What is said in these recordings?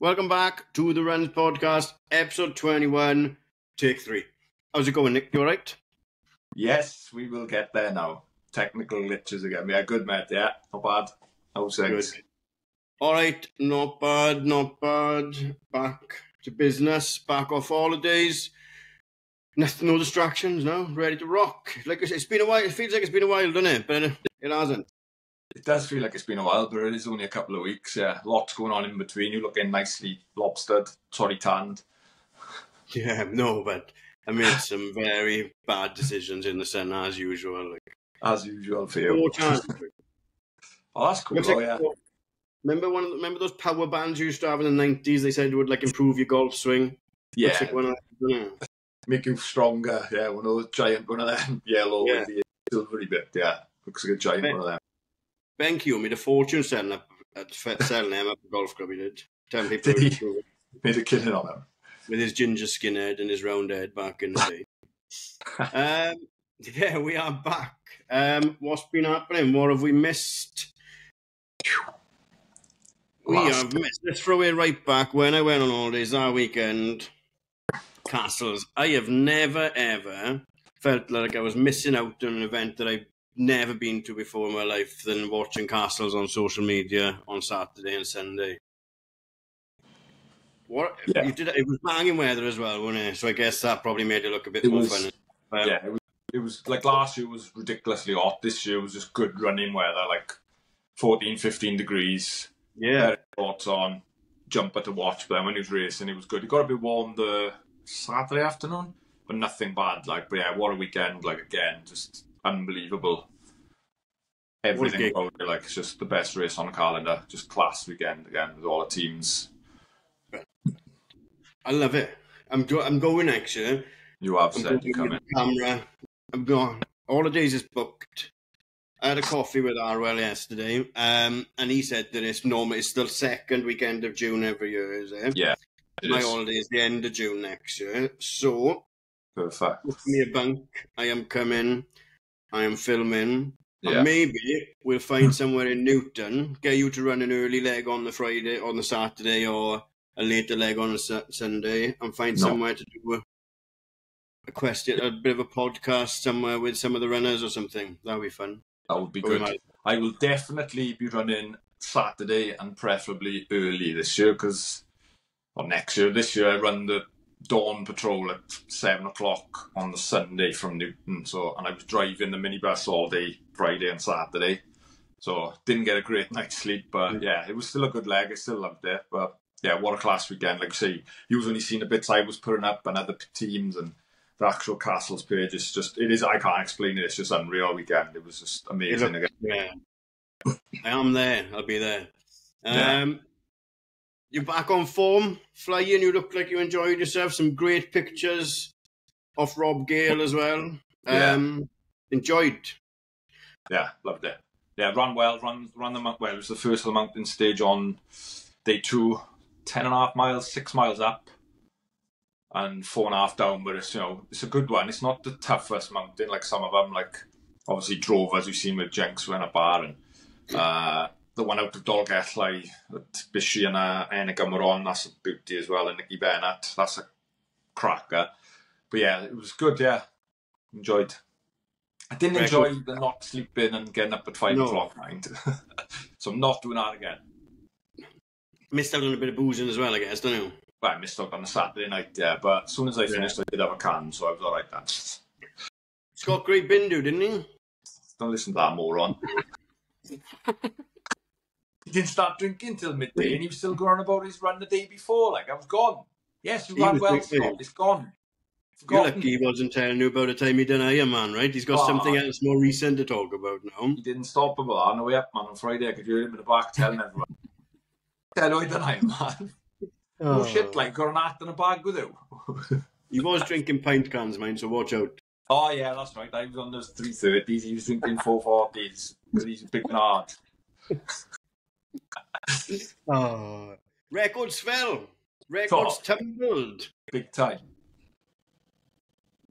Welcome back to the Runs Podcast, episode 21, take 3. How's it going, Nick? You alright? Yes, we will get there now. Technical glitches again. Yeah, good, mate. Yeah, not bad. How's things? Good. Alright, not bad. Back to business, back off holidays. Nothing, no distractions, no? Ready to rock. Like I said, it's been a while. It feels like it's been a while, doesn't it? But it hasn't. It does feel like it's been a while, but it is only a couple of weeks. Yeah, lots going on in between. You're looking nicely lobstered, tanned. Yeah, no, but I made some very bad decisions in the sun, as usual. As usual for you. Oh, that's cool. Yeah. Remember those power bands you used to have in the 90s? They said it would improve your golf swing. Yeah. Make you stronger. Yeah, one of those giant, one of them yellow with the silvery bit. Yeah, looks like a giant one of them. Ben Q made a fortune selling them at the golf club. He did. Telling people did he? Made a killing on them with his ginger skinhead and his round head back in the day. Yeah, we are back. What's been happening? What have we missed? Let's throw it right back. When I went on holidays that weekend, castles. I have never ever felt like I was missing out on an event that I've never been to before in my life than watching castles on social media on Saturday and Sunday. You did? It was banging weather as well, wasn't it? So I guess that probably made it look a bit more fun. It was like last year was ridiculously hot. This year was just good running weather, like 14, 15 degrees. Yeah, shorts on, jumper to watch. But then when he was racing, it was good. It got a bit warm the Saturday afternoon, but nothing bad. But what a weekend! Again, just unbelievable. Everything about it, it's just the best race on the calendar. Just class weekend again with all the teams. I love it. I'm going next year. You have said you're coming. Camera. I'm going. Holidays is booked. I had a coffee with Arwell yesterday, and he said that it's still second weekend of June every year, is it? Yeah. My holiday is the end of June next year. So, perfect. Give me a bunk. I am coming. I am filming. Yeah. And maybe we'll find somewhere in Newton, get you to run an early leg on the Saturday, or a later leg on a Sunday, and find somewhere to do a bit of a podcast somewhere with some of the runners or something. That would be fun. That would be good. I will definitely be running Saturday and preferably early this year next year. This year I run the dawn patrol at 7 o'clock on the Sunday from Newton. And I was driving the minibus all day Friday and Saturday. So didn't get a great night's sleep, but it was still a good leg. I still loved it. But yeah, what a class weekend. Like I say, you've only seen the bits I was putting up and other teams, and the actual Castles page is I can't explain it. It's just unreal weekend. It was just amazing again. Yeah. I am there. I'll be there. You're back on form, flying. You look like you enjoyed yourself. Some great pictures off Rob Gale as well. Enjoyed. Yeah, loved it. Yeah, ran well. Ran the mountain well. It was the first of the mountain stage on day 2, 10.5 miles, 6 miles up, and 4.5 down. But it's a good one. It's not the toughest mountain like some of them. Like obviously Drove, as you've seen with Jenks went up bar, and the one out of Dolgellau at Bishi and Ennigan were on. That's a beauty as well. And Nicky Bennett, that's a cracker. But yeah, it was good. Yeah, enjoyed. I didn't enjoy the not sleeping and getting up at 5 o'clock, mind. So I'm not doing that again. Missed out on a bit of boozing as well, I guess, don't you? Well, I missed out on the Saturday night, yeah. But as soon as I finished, I did have a can, so I was all right then. Scott Great Bindu, didn't he? Don't listen to that moron. He didn't start drinking till midday, and he was still going on about his run the day before. I was gone. Yes, you ran well, Scott. It's gone. You're lucky he wasn't telling you about the time he done Ironman, right? He's got something else more recent to talk about now. He didn't stop about that on the way up, man. On Friday, I could hear him in the back telling everyone. Tell I done Ironman. Oh shit, got an hat in a bag with you. He was drinking pint cans, man, so watch out. Oh yeah, that's right. I was on those 330s. He was drinking 440s because he's big and hard. Records fell. Records tumbled. Big time.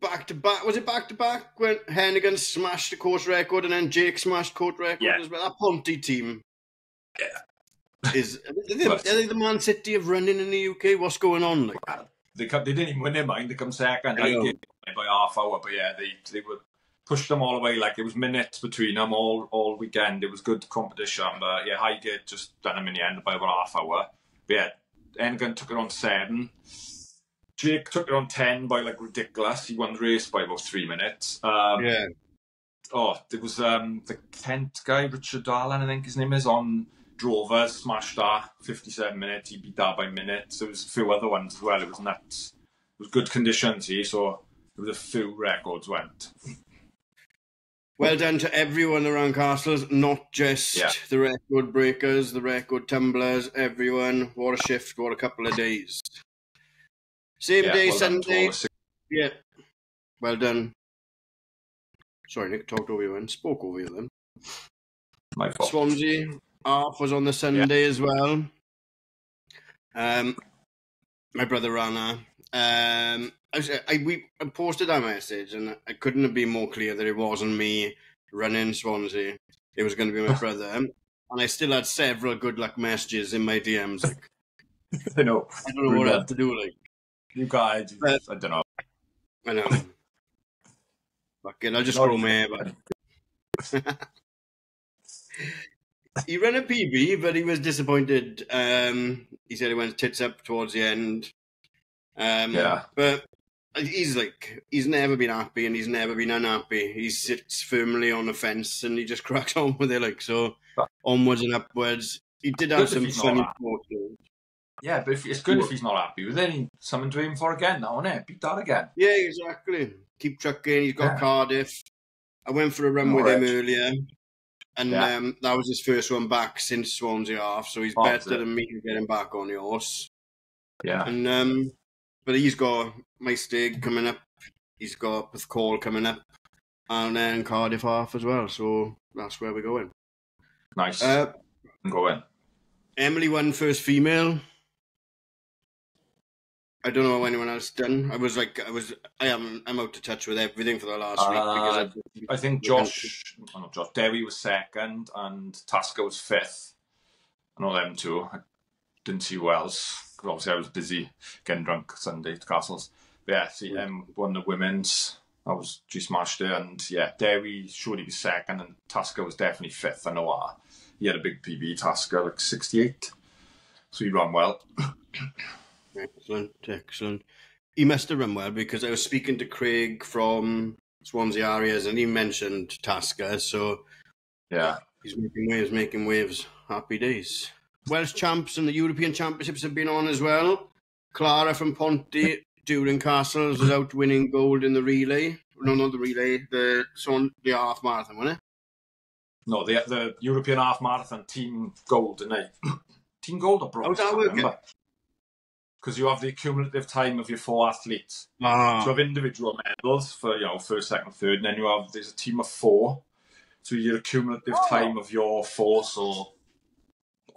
Back to back. Was it back to back when Hennigan smashed the course record and then Jake smashed court record as well? That Ponty team. Yeah. Are they the Man City of running in the UK? What's going on? Like? They didn't even win their mind. They come second. I I know. gave it by half hour, but yeah, they were pushed them all away. Like it was minutes between them all weekend. It was good competition, but yeah, Highgate just done them in the end by about half hour. But yeah, Engan took it on 7. Jake took it on 10 by like ridiculous. He won the race by about 3 minutes. Yeah. Oh, there was the Kent guy, Richard Darlan, I think his name is, on Drovers, smashed that, 57 minutes, he beat that by minutes. There was a few other ones as well, it was nuts. It was good conditions here, so there was a few records went. Well done to everyone around Castles, not just the record breakers, the record tumblers, everyone. What a shift, what a couple of days. Same day, well Sunday. Yeah, well done. Sorry, Nick, talked over you and spoke over you then. My fault. Swansea half was on the Sunday as well. My brother ran we posted that message and I couldn't have been more clear that it wasn't me running Swansea. It was going to be my brother. And I still had several good luck messages in my DMs. Like, I know. I don't know what else to do. Like, you guys, I don't know. I know. Fucking, I'll just grow my hair back. He ran a PB, but he was disappointed. He said he went tits up towards the end. But he's never been happy and he's never been unhappy. He sits firmly on the fence and he just cracks on with it, like, so onwards and upwards. He did have some funny photos. Yeah, but it's good if he's not happy with it. Something to aim for again now, isn't it? Beat that again. Yeah, exactly. Keep trucking. He's got Cardiff. I went for a run with him earlier. And that was his first one back since Swansea half, so he's better than me getting back on the horse. Yeah. And but he's got Maestig coming up. He's got Porthcawl coming up. And then Cardiff half as well, so that's where we're going. Nice. Go in. Emily won first female. I don't know how anyone else done. I'm out of touch with everything for the last week because I think Derry was second and Tasker was 5th. I know them two. I didn't see who else because obviously I was busy getting drunk Sunday to Castles. But yeah, won the women's. She smashed it, and Derry surely was second, and Tasker was definitely 5th. I know he had a big PB. Tasker like 68, so he ran well. Excellent. He must have run well because I was speaking to Craig from Swansea Arias and he mentioned Tasker, so he's making waves. Happy days. Welsh champs and the European Championships have been on as well. Clara from Ponty during Castles was out winning gold in the relay. No, not the relay, the half marathon, wasn't it? No, the European half marathon team gold, didn't they? Team gold or bronze? How's that working? Because you have the cumulative time of your 4 athletes. So you have individual medals for first, second, third, and then there's a team of 4. So your cumulative time of your 4. So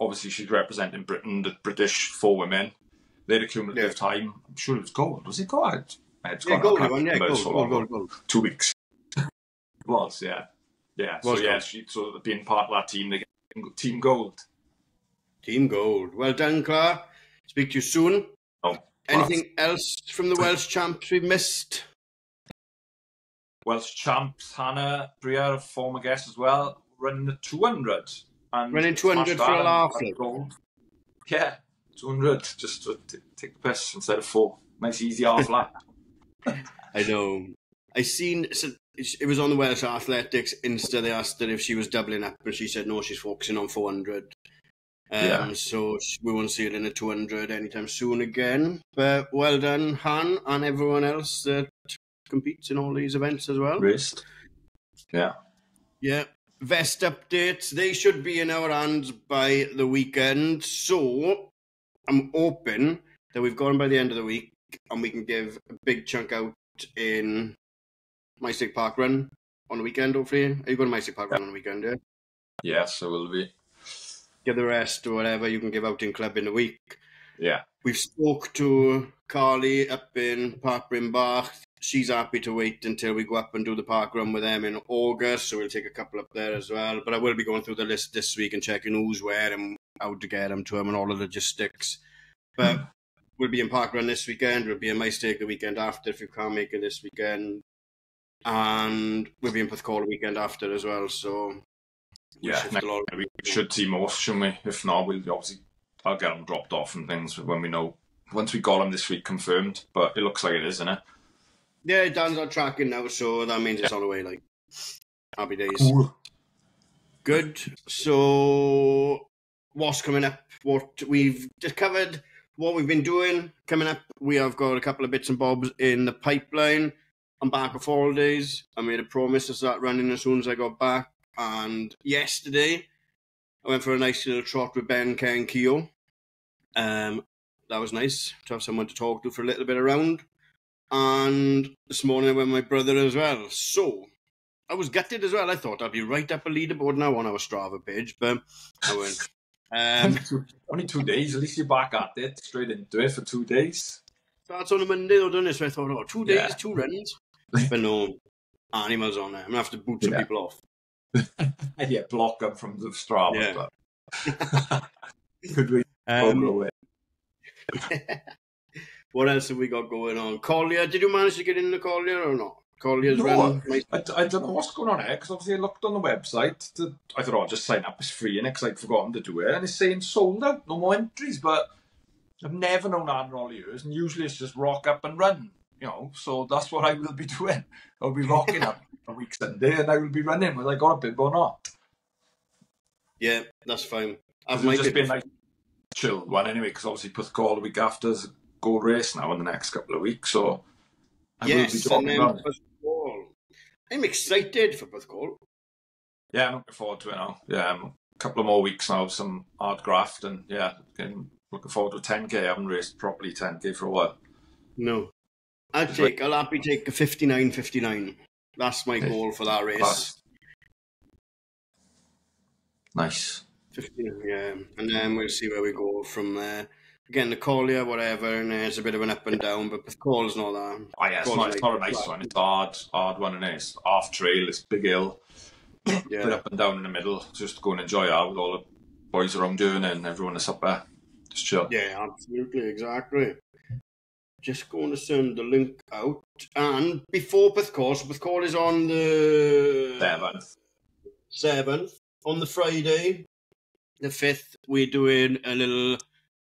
obviously she's representing Britain, the British 4 women. They had a cumulative time. I'm sure it was gold. Was it gold? Gold. 2 weeks. It was, yeah. So being part of that team, they get team gold. Team gold. Well done, Clara. Speak to you soon. Anything else from the Welsh champs we've missed? Welsh champs, Hannah Breer, a former guest as well, running the 200. And running 200 for a laugh. Yeah, 200, just to take the piss instead of 4. Nice easy half lap. I know. It was on the Welsh Athletics Insta. They asked her if she was doubling up and she said no, she's focusing on 400. So we won't see it in a 200 anytime soon again. But well done, Han, and everyone else that competes in all these events as well. Raced. Yeah. Vest updates. They should be in our hands by the weekend. So I'm hoping that we've got them by the end of the week and we can give a big chunk out in Maestig Park Run on the weekend, hopefully. Are you going to Maestig Park Run on the weekend, yeah? Yes, I will be. Give the rest or whatever you can give out in club in the week. Yeah. We've spoke to Carly up in Park Brimbach. She's happy to wait until we go up and do the park run with them in August, so we'll take a couple up there as well. But I will be going through the list this week and checking who's where and how to get them to them and all the logistics. But we'll be in Parkrun this weekend. We'll be in Mistake the weekend after if you can't make it this weekend. And we'll be in Porthcawl the weekend after as well. So we should see most, shouldn't we? If not, I'll get them dropped off and things when we know. Once we got them this week confirmed, but it looks like it is, isn't it? Yeah, Dan's on tracking now, so that means it's on the way. Like, happy days. Cool. Good. So, what's coming up? What we've just covered, what we've been doing. Coming up, we have got a couple of bits and bobs in the pipeline. I'm back for holidays. I made a promise to start running as soon as I got back. And yesterday, I went for a nice little trot with Ben, Ken, Keo. That was nice to have someone to talk to for a little bit around. And this morning I went with my brother as well. So, I was gutted as well. I thought I'd be right up a leaderboard now on our Strava page, but I went. Only 2 days. At least you're back at it, straight into it for 2 days. Starts on a Monday though, doesn't it? So I thought, 2 days, 2 runs. But no, animals on there. I'm going to have to boot some people off. Yeah, block them from the Strava. Yeah. Could we away? What else have we got going on? Collier, did you manage to get in the Collier or not? Collier's running. I don't know what's going on here, because obviously I looked on the website. I thought I'll just sign up, it's free, because I'd forgotten to do it, and it's saying sold out, no more entries, but I've never known that in all years, and usually it's just rock up and run, so that's what I will be doing. I'll be rocking up a week Sunday, and I will be running whether I got a bib or not. Yeah, that's fine. It'll just be a nice chill one anyway, because obviously Porthcawl the week after is a gold race now in the next couple of weeks, so I will be dropping around. I'm excited for Porthcawl. Yeah, I'm looking forward to it now. Yeah, a couple of more weeks now, some hard graft, and looking forward to 10k. I haven't raced properly 10k for a while. No. I'll happily take a 59.59. That's my goal for that race. Nice. 15, yeah. And then we'll see where we go from there. Again, the Collier, whatever, and it's a bit of an up and down, but Porthcawl's not that. Oh, yeah, it's not a nice one. It's hard one, and it's half trail, it's big hill, bit up and down in the middle. Just go and enjoy it with all the boys around doing it and everyone is up there. Just chill. Yeah, absolutely, exactly. Just going to send the link out. And before Porthcawl, so Porthcawl is on the 7th. On the Friday, the 5th, we're doing a little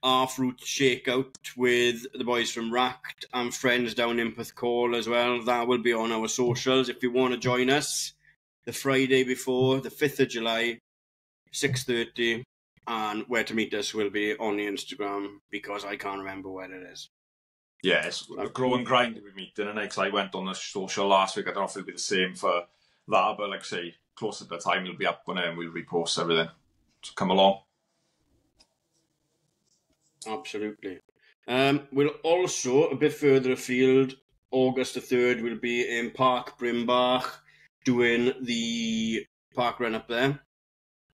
half-route shakeout with the boys from Racked and friends down in Porthcawl as well. That will be on our socials if you want to join us. The Friday before, the 5th of July, 6:30, and where to meet us will be on the Instagram because I can't remember where it is. Yeah, it's a grow and grind we meet, didn't it? Because I went on the social last week. I don't know if it'll be the same for that, but like I say, closer to the time it'll be up on it and we'll repost everything. So come along. Absolutely. We'll also, a bit further afield, August the 3rd, we'll be in Park Brimbach doing the park run up there,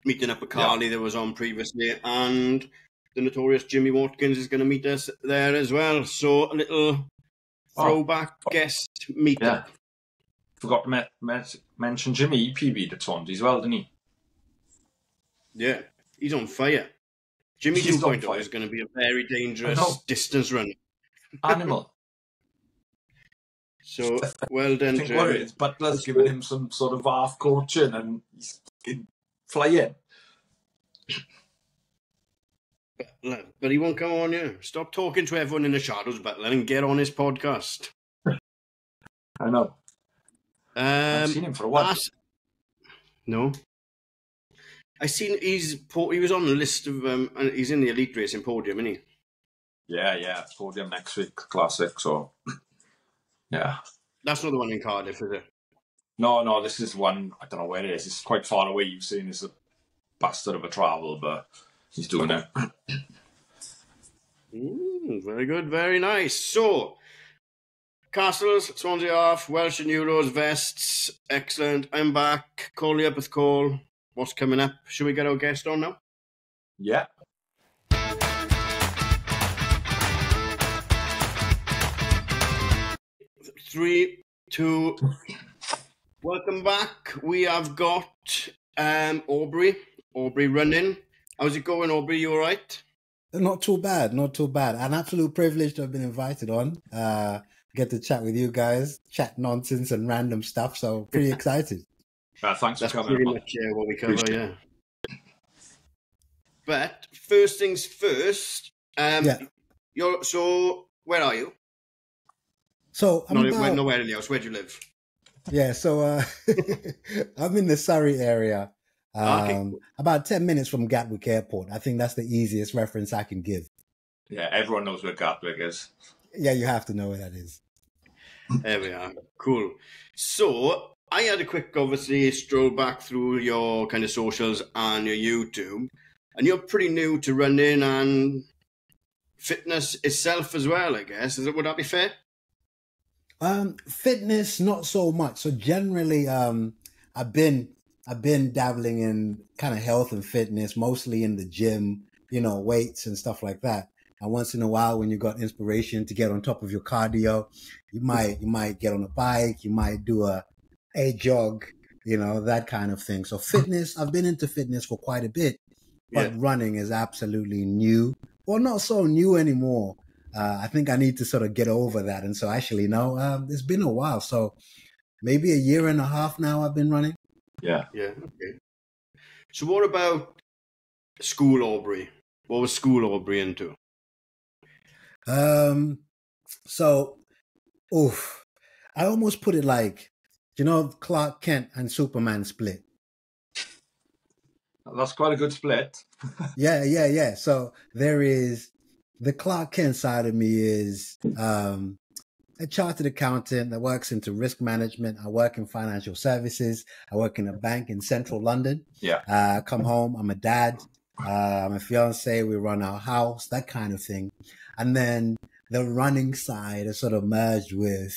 meeting up with Carly that was on previously, and the notorious Jimmy Watkins is going to meet us there as well. So a little throwback guest meetup. Yeah. Forgot to mention Jimmy. He PB'd at Swansea as well, didn't he? Yeah, he's on fire. Jimmy 2.0 is going to be a very dangerous distance runner. Animal. So, well done, Jimmy. What it is, Butler's giving him some sort of half coaching and he's flying. But he won't come on here. Stop talking to everyone in the shadows, Butler, and get on his podcast. I know. I've seen him for a while. No. I seen he was on the list of he's in the elite racing podium, isn't he? Yeah, podium next week, classic. So yeah, that's not the one in Cardiff, is it? No, this is one. I don't know where it is. It's quite far away. You've seen it's a bastard of a travel, but he's doing it. Very good, very nice. So, Castles, Swansea off, Welsh and Euros, vests, excellent. I'm back. Collier, Porthcawl. What's coming up? Should we get our guest on now? Yeah. 3, 2. Welcome back. We have got Aubrey running. How's it going, Aubrey? You all right? Not too bad, not too bad. An absolute privilege to have been invited on. Get to chat with you guys, chat nonsense and random stuff. So pretty excited. Thanks That's for coming pretty on. much what we cover, yeah. But first things first, so where are you? So I'm nowhere in the house. Where do you live? Yeah, so I'm in the Surrey area, Okay. about 10 minutes from Gatwick Airport. I think that's the easiest reference I can give. Yeah, everyone knows where Gatwick is. Yeah, you have to know where that is. There we are. Cool. So I had a quick, obviously, stroll back through your kind of socials and your YouTube, and you're pretty new to running and fitness itself as well, I guess. Would that be fair? Fitness, not so much. So generally, I've been dabbling in kind of health and fitness, mostly in the gym, weights and stuff like that. And once in a while, when you got inspiration to get on top of your cardio, you might get on a bike, you might do a jog, that kind of thing. So fitness, I've been into fitness for quite a bit, but running is absolutely new. Well, not so new anymore. I think I need to sort of get over that. And so actually, no, it's been a while. So maybe a year and a half now I've been running. Yeah. Yeah. Okay. So what about school Aubrey? What was school Aubrey into? I almost put it like, Clark Kent and Superman split. That's quite a good split. Yeah. So there is the Clark Kent side of me is a chartered accountant that works into risk management. I work in financial services. I work in a bank in central London. Yeah. I come home. I'm a dad. I'm a fiance. We run our house, that kind of thing. And then the running side is sort of merged with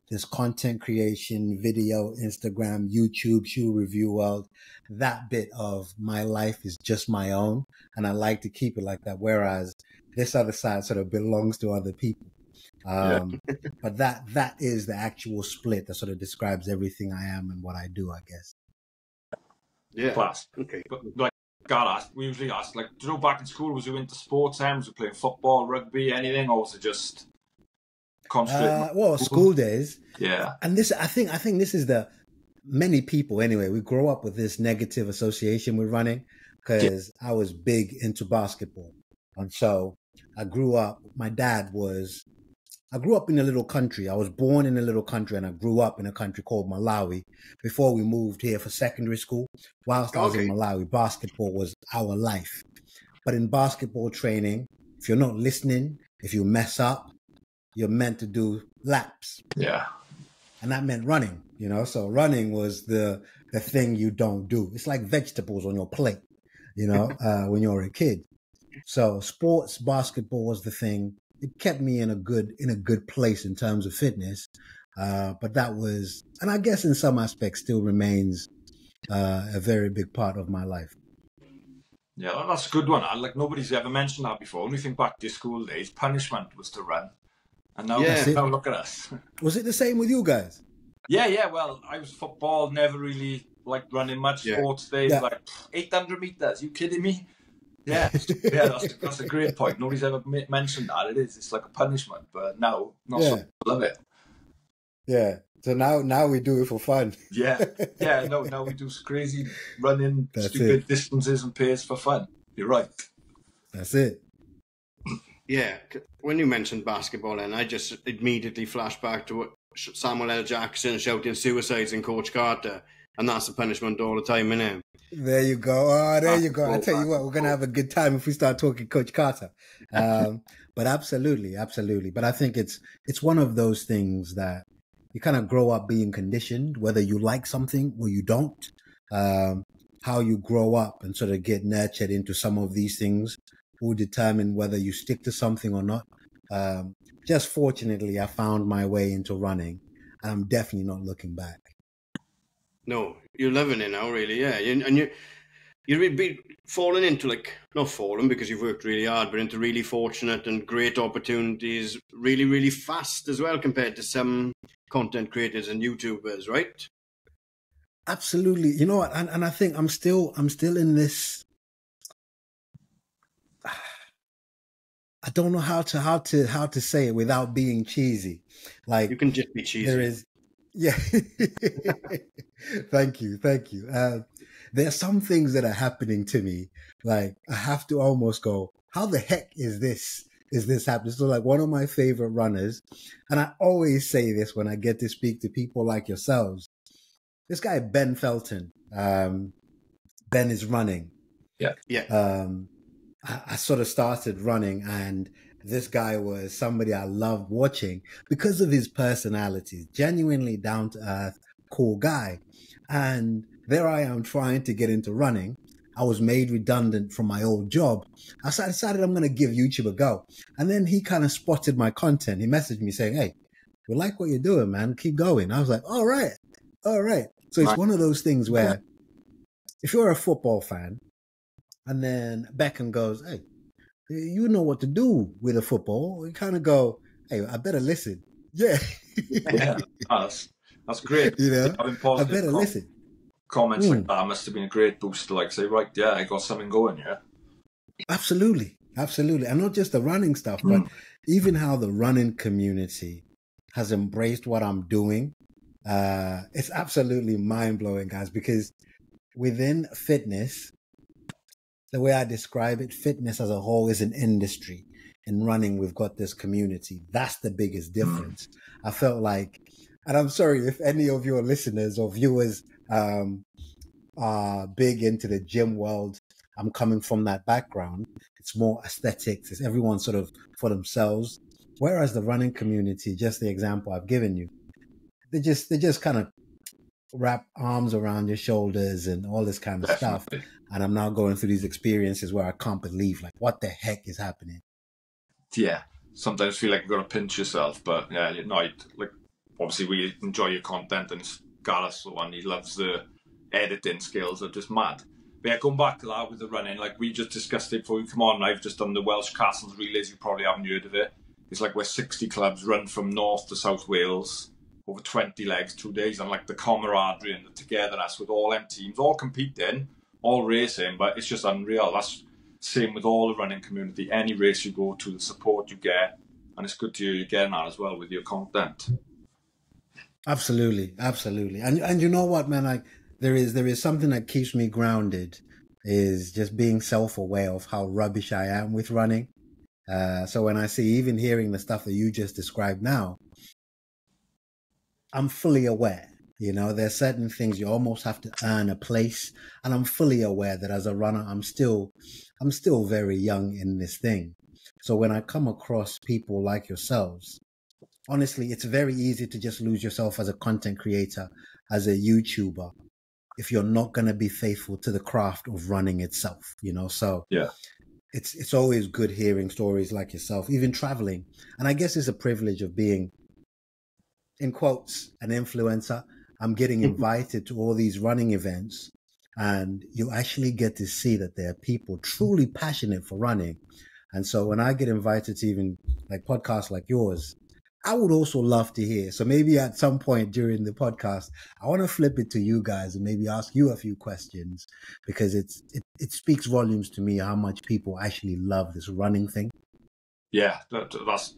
this content creation, video, Instagram, YouTube, shoe review world. That bit of my life is just my own. And I like to keep it like that. Whereas this other side sort of belongs to other people. But that is the actual split that sort of describes everything I am and what I do, I guess. Yeah. Class. Okay. But we usually ask, like, do you know, back in school, was you into sports? Was you playing football, rugby, anything, or was it just concentrating? Well, school days. Yeah. And this, I think this is many people anyway. We grow up with this negative association with running because I was big into basketball, and so I grew up. I grew up in a little country. I was born in a little country and I grew up in a country called Malawi before we moved here for secondary school. Whilst I was in Malawi, basketball was our life. But in basketball training, if you're not listening, if you mess up, you're meant to do laps. Yeah. And that meant running, so running was the thing you don't do. It's like vegetables on your plate, when you're a kid. So sports, basketball was the thing. It kept me in a good place in terms of fitness. But that was, and I guess in some aspects still remains a very big part of my life. Yeah, that's a good one. Nobody's ever mentioned that before. When you think back to your school days, punishment was to run. And now, now look at us. Was it the same with you guys? Yeah. Well, I was football, never really liked running much. Sports days, like 800 meters. You kidding me? Yeah, that's a great point. Nobody's ever mentioned that. It's like a punishment, but now, love it. Yeah. So now we do it for fun. Yeah. Now we do crazy running, stupid distances and pace for fun. You're right. That's it. Yeah. When you mentioned basketball, and I just immediately flashed back to Samuel L. Jackson shouting suicides in Coach Carter, and that's the punishment all the time, innit? There you go. Oh, there you go. I tell you what, we're going to have a good time if we start talking Coach Carter. But absolutely. But I think it's one of those things that you kind of grow up being conditioned, whether you like something or you don't. How you grow up and sort of get nurtured into some of these things will determine whether you stick to something or not. Just fortunately, I found my way into running, and I'm definitely not looking back. No, you're loving it now, really, yeah. You'd be falling into, not falling because you've worked really hard, but into really fortunate and great opportunities really, really fast as well compared to some content creators and YouTubers, right? Absolutely. You know what? And I think I'm still in this I don't know how to say it without being cheesy. Like, You can just be cheesy. there is, yeah. Thank you. There are some things that are happening to me. Like, I have to almost go, how the heck is this? Is this happening? So, like, one of my favorite runners, and I always say this when I get to speak to people like yourselves. This guy Ben Felton. Ben is running. Yeah. I sort of started running, and this guy was somebody I loved watching because of his personality, genuinely down to earth, cool guy. And there I am trying to get into running. I was made redundant from my old job. I decided I'm going to give YouTube a go. And then he kind of spotted my content. He messaged me saying, "Hey, we like what you're doing, man. Keep going." I was like, all right. So it's one of those things where if you're a football fan, and then Beckham goes, "Hey, you know what to do with a football." You kind of go, "Hey, I better listen." Yeah. Yeah. That's great. You know, Having I positive better listen. comments like that must have been a great boost to like say, right, yeah, I got something going, yeah. Absolutely. And not just the running stuff, but even how the running community has embraced what I'm doing. It's absolutely mind-blowing, guys, because within fitness, the way I describe it, fitness as a whole is an industry. In running, we've got this community. That's the biggest difference. I felt like, and I'm sorry if any of your listeners or viewers are big into the gym world. I'm coming from that background. It's more aesthetics. It's everyone sort of for themselves. Whereas the running community, just the example I've given you, they just kind of wrap arms around your shoulders and all this kind of stuff. And I'm now going through these experiences where I can't believe, like, what the heck is happening? Yeah. Sometimes feel like you've got to pinch yourself, but yeah, like obviously we enjoy your content, and Gareth's the one, he loves the editing skills are just mad. But yeah, going back to that with the running, like we just discussed it before we come on, I've just done the Welsh Castles relays, you probably haven't heard of it. It's like where 60 clubs run from North to South Wales over 20 legs, 2 days, and like the camaraderie and the togetherness with all them teams, all competing, all racing, but it's just unreal. That's same with all the running community. Any race you go to, the support you get, and it's good to hear you're getting that as well with your content. Absolutely. And you know what, man? Like there is something that keeps me grounded, is just being self-aware of how rubbish I am with running. So when I see, even hearing the stuff that you just described now, I'm fully aware. You know, there's certain things you almost have to earn a place, and I'm fully aware that as a runner, I'm still very young in this thing. So when I come across people like yourselves, honestly, it's very easy to just lose yourself as a content creator, as a YouTuber, if you're not going to be faithful to the craft of running itself, you know? So yeah, it's always good hearing stories like yourself, even traveling. And I guess it's a privilege of being, in quotes, an influencer. I'm getting invited to all these running events, and you actually get to see that there are people truly passionate for running. And so when I get invited to even like podcasts like yours, I would also love to hear. So maybe at some point during the podcast, I want to flip it to you guys and maybe ask you a few questions, because it speaks volumes to me how much people actually love this running thing. Yeah, that's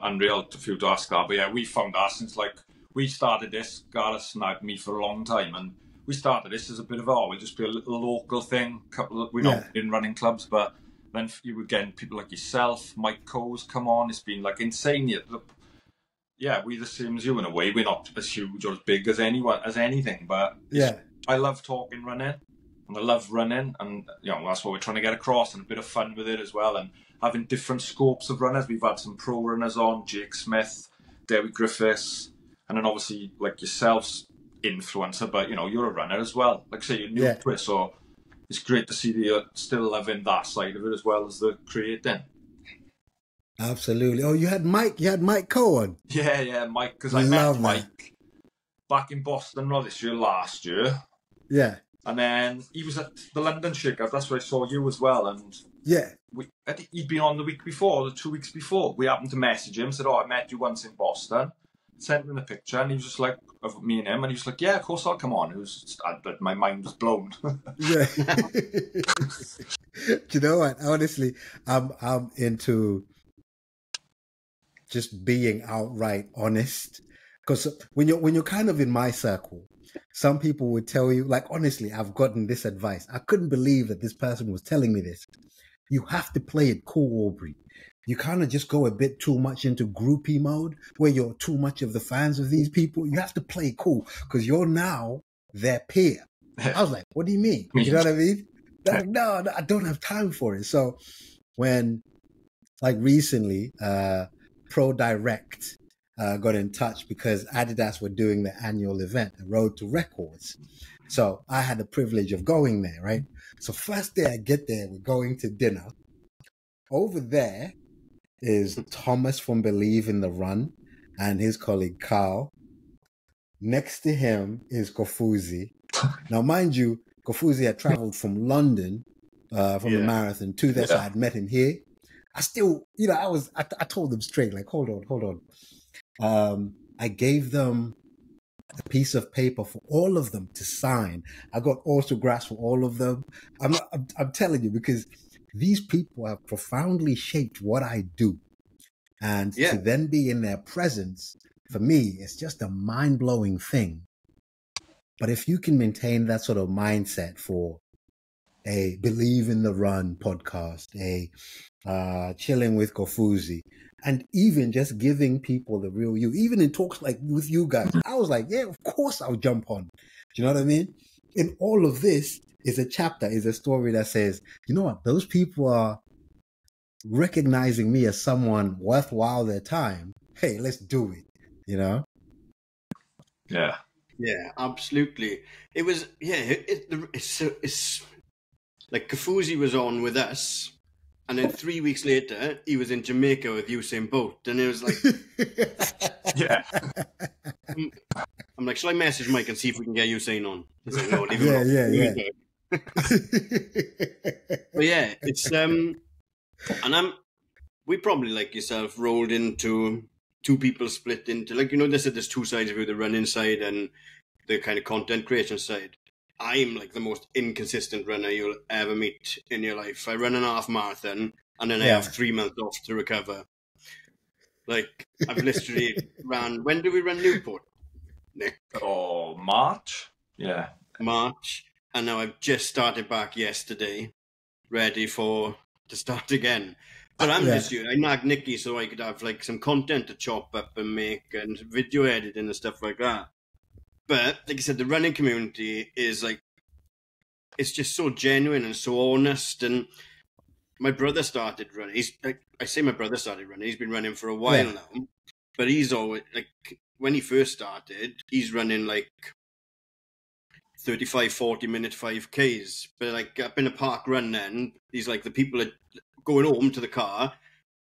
unreal for you to ask that. But yeah, we found that since like we started this, Gareth and me for a long time, and we started this as a bit of we'll just be a little local thing. We're not in running clubs, but then you were getting people like yourself, Mike Coe's come on. It's been like insane. Yeah, we're the same as you in a way. We're not as huge or as big as anything, but yeah, I love talking running, and I love running, and you know that's what we're trying to get across, and a bit of fun with it as well, and having different scopes of runners. We've had some pro runners on, Jake Smith, Dewi Griffiths, and then obviously like yourselves, influencer, but you know you're a runner as well. Like I say, you're new to it, so it's great to see that you're still loving that side of it as well as the creating. Absolutely. Oh, you had Mike Coe on. Yeah, Mike, because I met Mike back in Boston last year. Yeah. And then he was at the London Shakeout. That's where I saw you as well. And yeah, he'd been on the week before, the 2 weeks before. We happened to message him, said, "Oh, I met you once in Boston." Sent him the picture, and he was just like, of me and him, and he was like, "Yeah, of course I'll come on." It was just, my mind was blown. Yeah. Do you know what? Honestly, I'm into just being outright honest. Because when you're kind of in my circle, some people would tell you, like, honestly, I've gotten this advice. I couldn't believe that this person was telling me this. You have to play it cool, Aubrey. You kind of just go a bit too much into groupie mode where you're too much of the fans of these people. You have to play cool because you're now their peer. I was like, what do you mean? You know what I mean? No, I don't have time for it. So when, like recently, Pro Direct got in touch because Adidas were doing the annual event, the Road to Records. So I had the privilege of going there, right? So first day I get there, we're going to dinner. Over there is Thomas from Believe in the Run and his colleague Carl. Next to him is Kofuzi. Now, mind you, Kofuzi had traveled from London from the marathon to there, so I had met him here. I still, I told them straight, like, hold on. I gave them a piece of paper for all of them to sign. I got autographs for all of them. I'm telling you, because these people have profoundly shaped what I do. And to then be in their presence, for me, it's just a mind-blowing thing. But if you can maintain that sort of mindset for a Believe in the Run podcast, a Chilling with Kofuzi, and even just giving people the real you, even in talks like with you guys, I was like, yeah, of course I'll jump on. Do you know what I mean? In all of this is a story that says, you know what, those people are recognizing me as someone worthwhile their time. Hey, let's do it, you know? Yeah. Yeah, absolutely. It was, it's like Kofuzi was on with us, and then 3 weeks later, he was in Jamaica with Usain Bolt, and it was like, Yeah. I'm like, shall I message Mike and see if we can get Usain on? He's like, no, leave him yeah. But yeah, it's and we probably, like yourself, rolled into two people split into, like, they said there's two sides of you, the running side and the kind of content creation side. I'm like the most inconsistent runner you'll ever meet in your life. I run an half marathon and then I have 3 months off to recover. Like, I've literally ran, when did we run Newport, Nick? Oh, March? Yeah. March. And now I've just started back yesterday, ready to start again. But I'm just, I nagged Nicky so I could have like some content to chop up and make and video editing and stuff like that. But like I said, the running community is like, it's just so genuine and so honest. And my brother started running. I say my brother started running. He's been running for a while now. But he's always, like, when he first started, he's running like 35, 40-minute 5Ks. But like up in a park run then, he's like, the people are going home to the car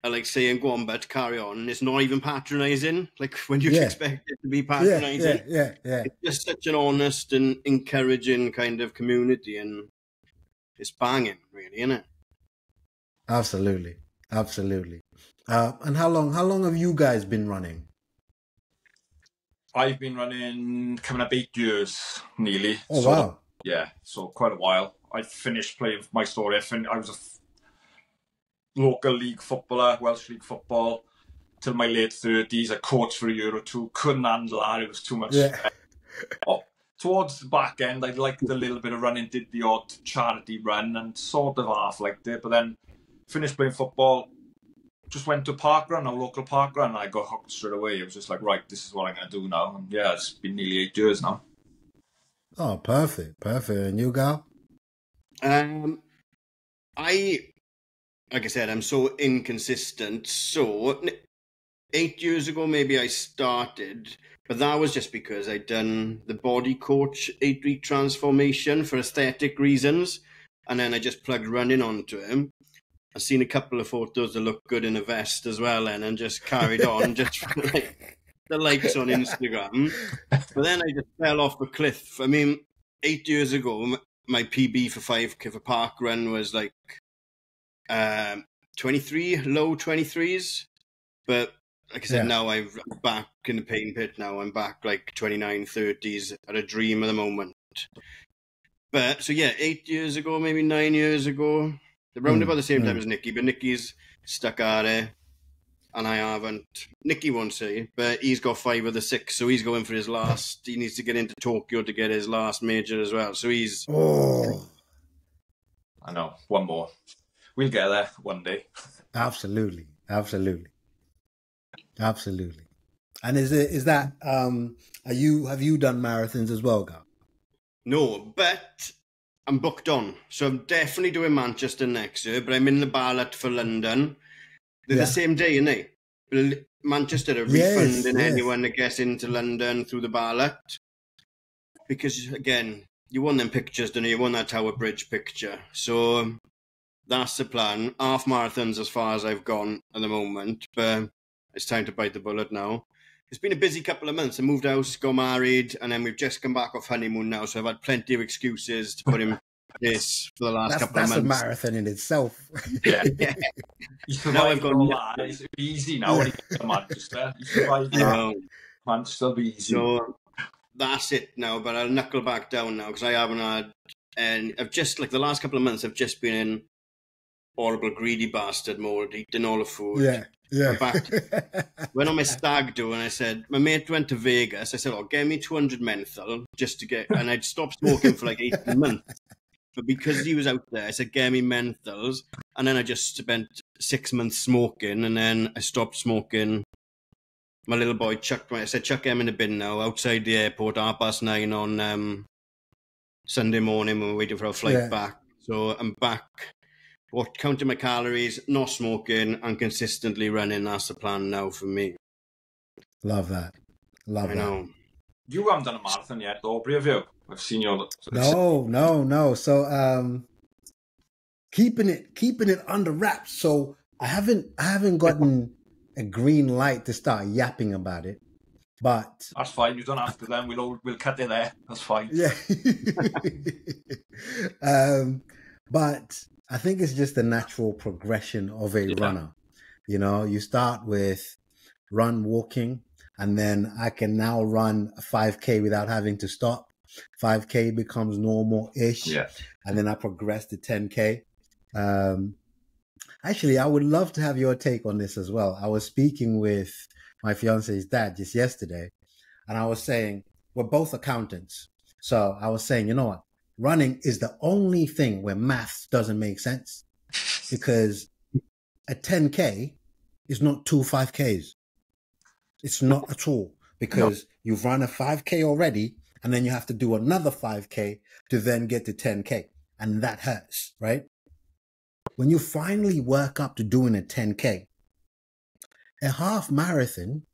are like saying, go on, bud, carry on. And it's not even patronising, like when you'd expect it to be patronising. Yeah. It's just such an honest and encouraging kind of community, and it's banging, really, isn't it? Absolutely. And how long have you guys been running? I've been running coming up 8 years, nearly. Oh, wow. Yeah, so quite a while. I finished playing my story. I was a local league footballer, Welsh league football, till my late 30s. I coached for a year or two, couldn't handle that. It was too much. Towards the back end, I liked a little bit of running, did the odd charity run and sort of half liked it. But then finished playing football, just went to a local park run, and I got hooked straight away. It was just like, right, this is what I'm going to do now. And yeah, it's been nearly 8 years now. Oh, perfect. And you, Gal? Like I said, I'm so inconsistent. So 8 years ago, maybe I started, but that was just because I'd done the body coach 8-week transformation for aesthetic reasons. And then I just plugged running onto him. I've seen a couple of photos that look good in a vest as well, and just carried on, just for like the likes on Instagram. But then I just fell off a cliff. I mean, 8 years ago, my PB for 5K for park run was like 23, low 23s. But like I said, now I'm back in the pain pit now. I'm back like 29, 30s at a dream at the moment. But so yeah, 8 years ago, maybe 9 years ago, around about the same time as Nicky, but Nicky's stuck at it. and I haven't. Nicky won't say, but he's got 5 of the 6, so he's going for his last. He needs to get into Tokyo to get his last major as well. So he's. Oh, I know. One more. We'll get there one day. absolutely. And is that have you done marathons as well, Gav? No, but I'm booked on. So I'm definitely doing Manchester next year, but I'm in the ballot for London. They're the same day, aren't they? Manchester are refunding anyone that gets into London through the ballot. Because, again, you won them pictures, didn't you? You won that Tower Bridge picture. So that's the plan. Half marathons as far as I've gone at the moment. But it's time to bite the bullet now. It's been a busy couple of months. I moved house, got married, and then we've just come back off honeymoon now. So I've had plenty of excuses to put in place for the last couple of months. That's a marathon in itself. Yeah. Now I've got it's easy now when you get to Manchester. You survive now. Manchester will be easy. So that's it now, but I'll knuckle back down now because I haven't had, and I've just, like the last couple of months, I've just been in horrible greedy bastard mode, eating all the food. Yeah. In fact, when on my stag do, and I said, my mate went to Vegas, I said, get me 200 menthol just to get, and I'd stopped smoking for like 18 months. But because he was out there, I said, get me menthols. And then I just spent 6 months smoking, and then I stopped smoking. My little boy I said, chuck him in the bin now, outside the airport, 9:30 on Sunday morning when we're waiting for our flight back. So I'm back. Counting my calories, not smoking, and consistently running. That's the plan now for me. Love that. I know. You haven't done a marathon yet, Aubrey, have you? I've seen your... No. So keeping it under wraps. So I haven't gotten a green light to start yapping about it. But that's fine. You don't have to. Then we'll cut it there. That's fine. Yeah. But I think it's just the natural progression of a runner. You know, you start with walking, and then I can now run a 5K without having to stop. 5K becomes normal-ish. Yeah. And then I progress to 10K. Actually, I would love to have your take on this as well. I was speaking with my fiance's dad just yesterday, and I was saying, we're both accountants. So I was saying, you know what? Running is the only thing where maths doesn't make sense, because a 10K is not 2 5Ks. It's not at all, because you've run a 5K already, and then you have to do another 5K to then get to 10K. And that hurts, right? When you finally work up to doing a 10K, a half marathon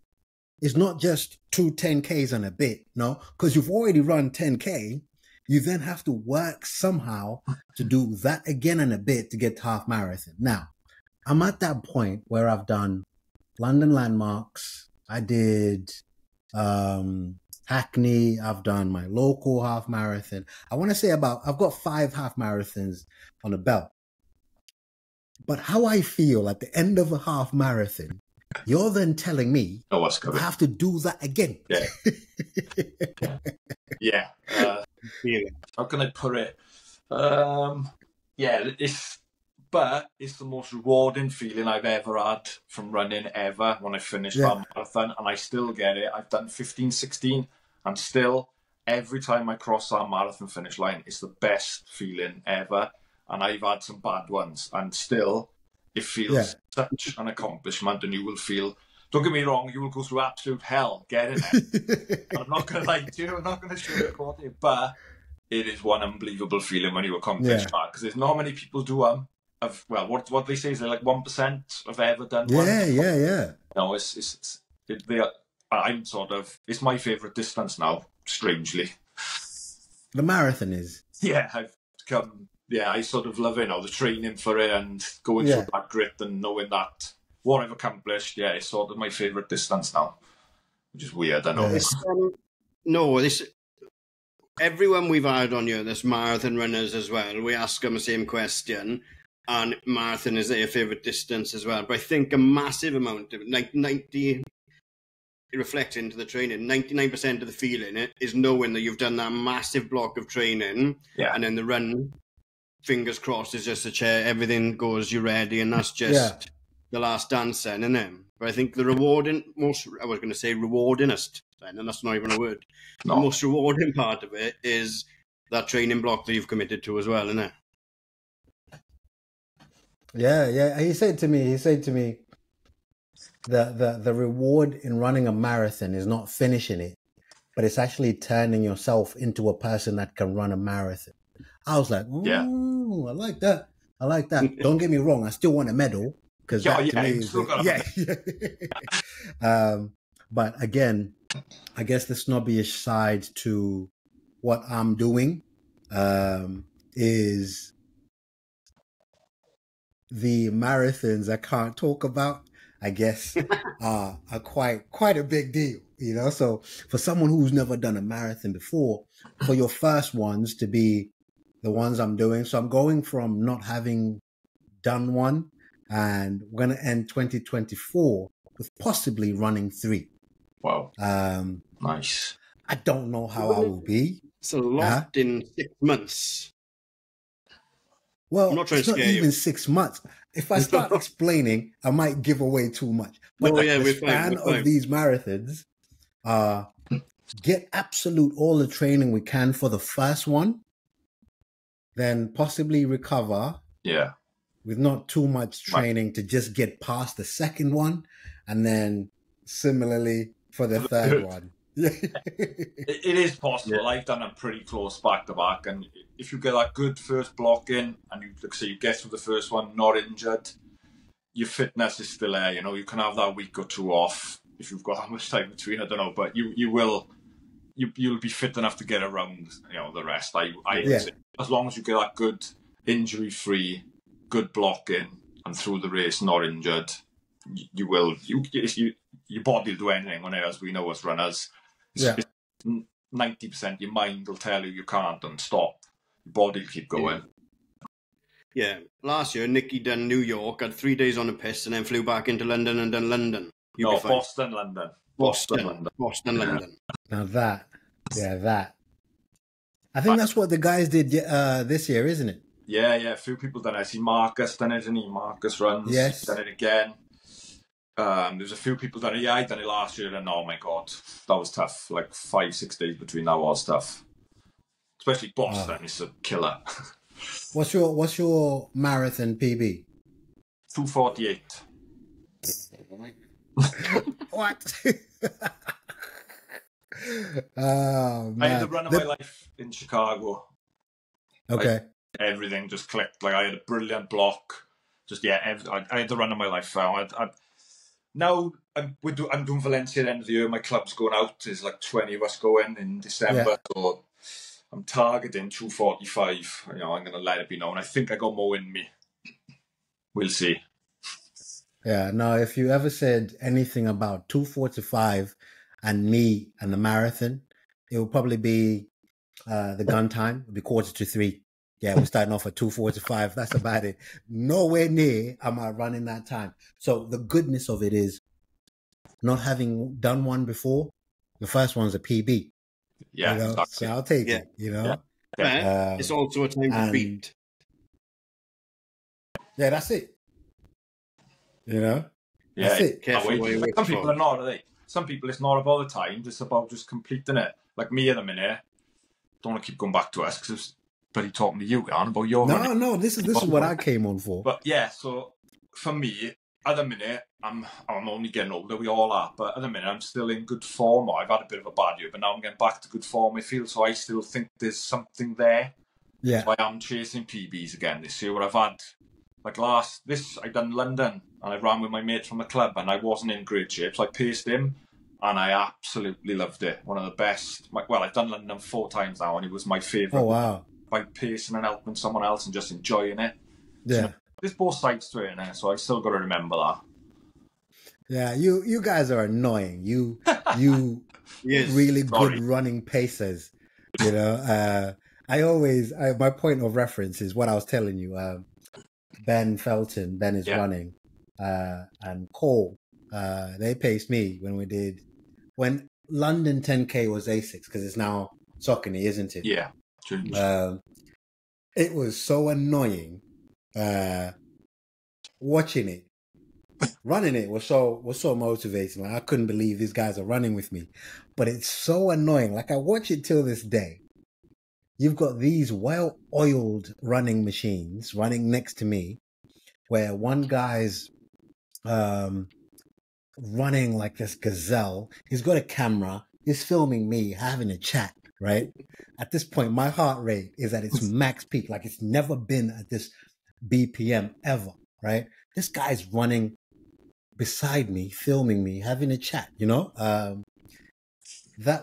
is not just 2 10Ks and a bit, no, because you've already run 10K. You then have to work somehow to do that again and a bit to get to half marathon. Now, I'm at that point where I've done London landmarks. I did Hackney. I've done my local half marathon. I want to say I've got 5 half marathons on the belt. But how I feel at the end of a half marathon, you're then telling me I have to do that again. Yeah. How can I put it? It's the most rewarding feeling I've ever had from running ever when I finished that marathon, and I still get it. I've done 15, 16, and still every time I cross that marathon finish line, it's the best feeling ever. And I've had some bad ones, and still it feels such an accomplishment, and you will feel, don't get me wrong, you will go through absolute hell getting it. I'm not going to lie to you, I'm not going to sugarcoat it, but it is one unbelievable feeling when you accomplish that, because there's not many people do what they say is like 1% have ever done one. Yeah. No, I'm sort of, it's my favourite distance now, strangely. The marathon is. Yeah, I've come... Yeah, I sort of love it now, the training for it and going through that grit and knowing that what I've accomplished, it's sort of my favourite distance now, which is weird, I know. Everyone we've had on here, there's marathon runners as well, we ask them the same question, and marathon is their favourite distance as well. But I think a massive amount of it, 90, it reflects into the training. 99% of the feeling is knowing that you've done that massive block of training, and then the run... Fingers crossed, is just a chair. Everything goes, you're ready, and that's just the last dance then, isn't it? But I think the rewardingest, and that's not even a word. No. The most rewarding part of it is that training block that you've committed to as well, isn't it? Yeah. He said to me, the reward in running a marathon is not finishing it, but it's actually turning yourself into a person that can run a marathon. I was like, ooh, I like that. Don't get me wrong, I still want a medal, because that to me is but again, I guess the snobbyish side to what I'm doing is the marathons I can't talk about, I guess, are quite a big deal, you know? So for someone who's never done a marathon before, for your first ones to be the ones I'm doing. So I'm going from not having done one, and we're going to end 2024 with possibly running 3. Wow. Nice. I don't know how I will be. It's a lot in 6 months. Well, I'm not trying it's to not scare even you. 6 months. If I start explaining, I might give away too much. But the span of these marathons, get absolute all the training we can for the first one, then possibly recover. Yeah. With not too much training to just get past the second one, and then similarly for the third one. It is possible. I've done them pretty close back to back, and if you get that good first block in, and you get through the first one not injured, your fitness is still there. You know, you can have that week or two off if you've got that much time between. I don't know, but you'll be fit enough to get around. You know, the rest. I would say, as long as you get that good injury free, good block in, and through the race not injured, you will. Your body will do anything. As we know as runners. 90% your mind will tell you can't and stop. Your body will keep going. Yeah. Last year, Nicky done New York, had 3 days on the piss, and then flew back into London and done London. Boston, London. London. Now that. I think that's what the guys did this year, isn't it? Yeah. A few people done it. I see Marcus done it, and Marcus runs. Yes. Done it again. There's a few people done it. Yeah, I done it last year, and oh my god, that was tough. Like 5-6 days between that was tough. Especially Boston, it's a killer. What's your marathon PB? 2:48. What? Oh, man. I had the run of my life in Chicago. Okay. Everything just clicked. Like I had a brilliant block. I had the run of my life. Now I'm doing Valencia at the end of the year. My club's going out. There's like 20 of us going in December. So I'm targeting 2:45. You know, I'm going to let it be known. I think I got more in me. We'll see. Yeah, no, if you ever said anything about 2:45 and me and the marathon, it would probably be the gun time. It would be 2:45. Yeah, we're starting off at 2:45. That's about it. Nowhere near am I running that time. So the goodness of it is, not having done one before, the first one's a PB. Yeah, you know? exactly. So I'll take it, you know. Yeah. It's also a time to beat. Yeah, that's it. You know? Yeah, that's it. Some people are not, are they? Some people, it's not about the time, it's about just completing it. Like me at the minute, don't want to keep going back to us because it's bloody talking to you, Jan, about your running. No, this is what I came on for. But yeah, so for me, at the minute, I'm only getting older, we all are, but at the minute I'm still in good form. I've had a bit of a bad year, but now I'm getting back to good form, I feel, so I still think there's something there. Yeah. So I am chasing PBs again this year, where I've had, like I done London, and I ran with my mate from the club, and I wasn't in great shape, so I paced him, and I absolutely loved it. One of the best. I've done London 4 times now, and it was my favourite. Oh, wow. By pacing and helping someone else and just enjoying it. Yeah. So, there's both sides to it, so I still got to remember that. Yeah, you guys are annoying. You yes, really good running pacers. You know, my point of reference is what I was telling you. Ben Felton is running, and Cole, they paced me when London 10K was A6, because it's now Saucony, isn't it? Yeah. It was so annoying watching it, running it was so motivating. Like I couldn't believe these guys are running with me, but it's so annoying. Like I watch it till this day. You've got these well-oiled running machines running next to me, where one guy's running like this gazelle. He's got a camera. He's filming me having a chat. Right at this point, my heart rate is at its max peak. Like it's never been at this BPM ever. Right, this guy's running beside me, filming me, having a chat, that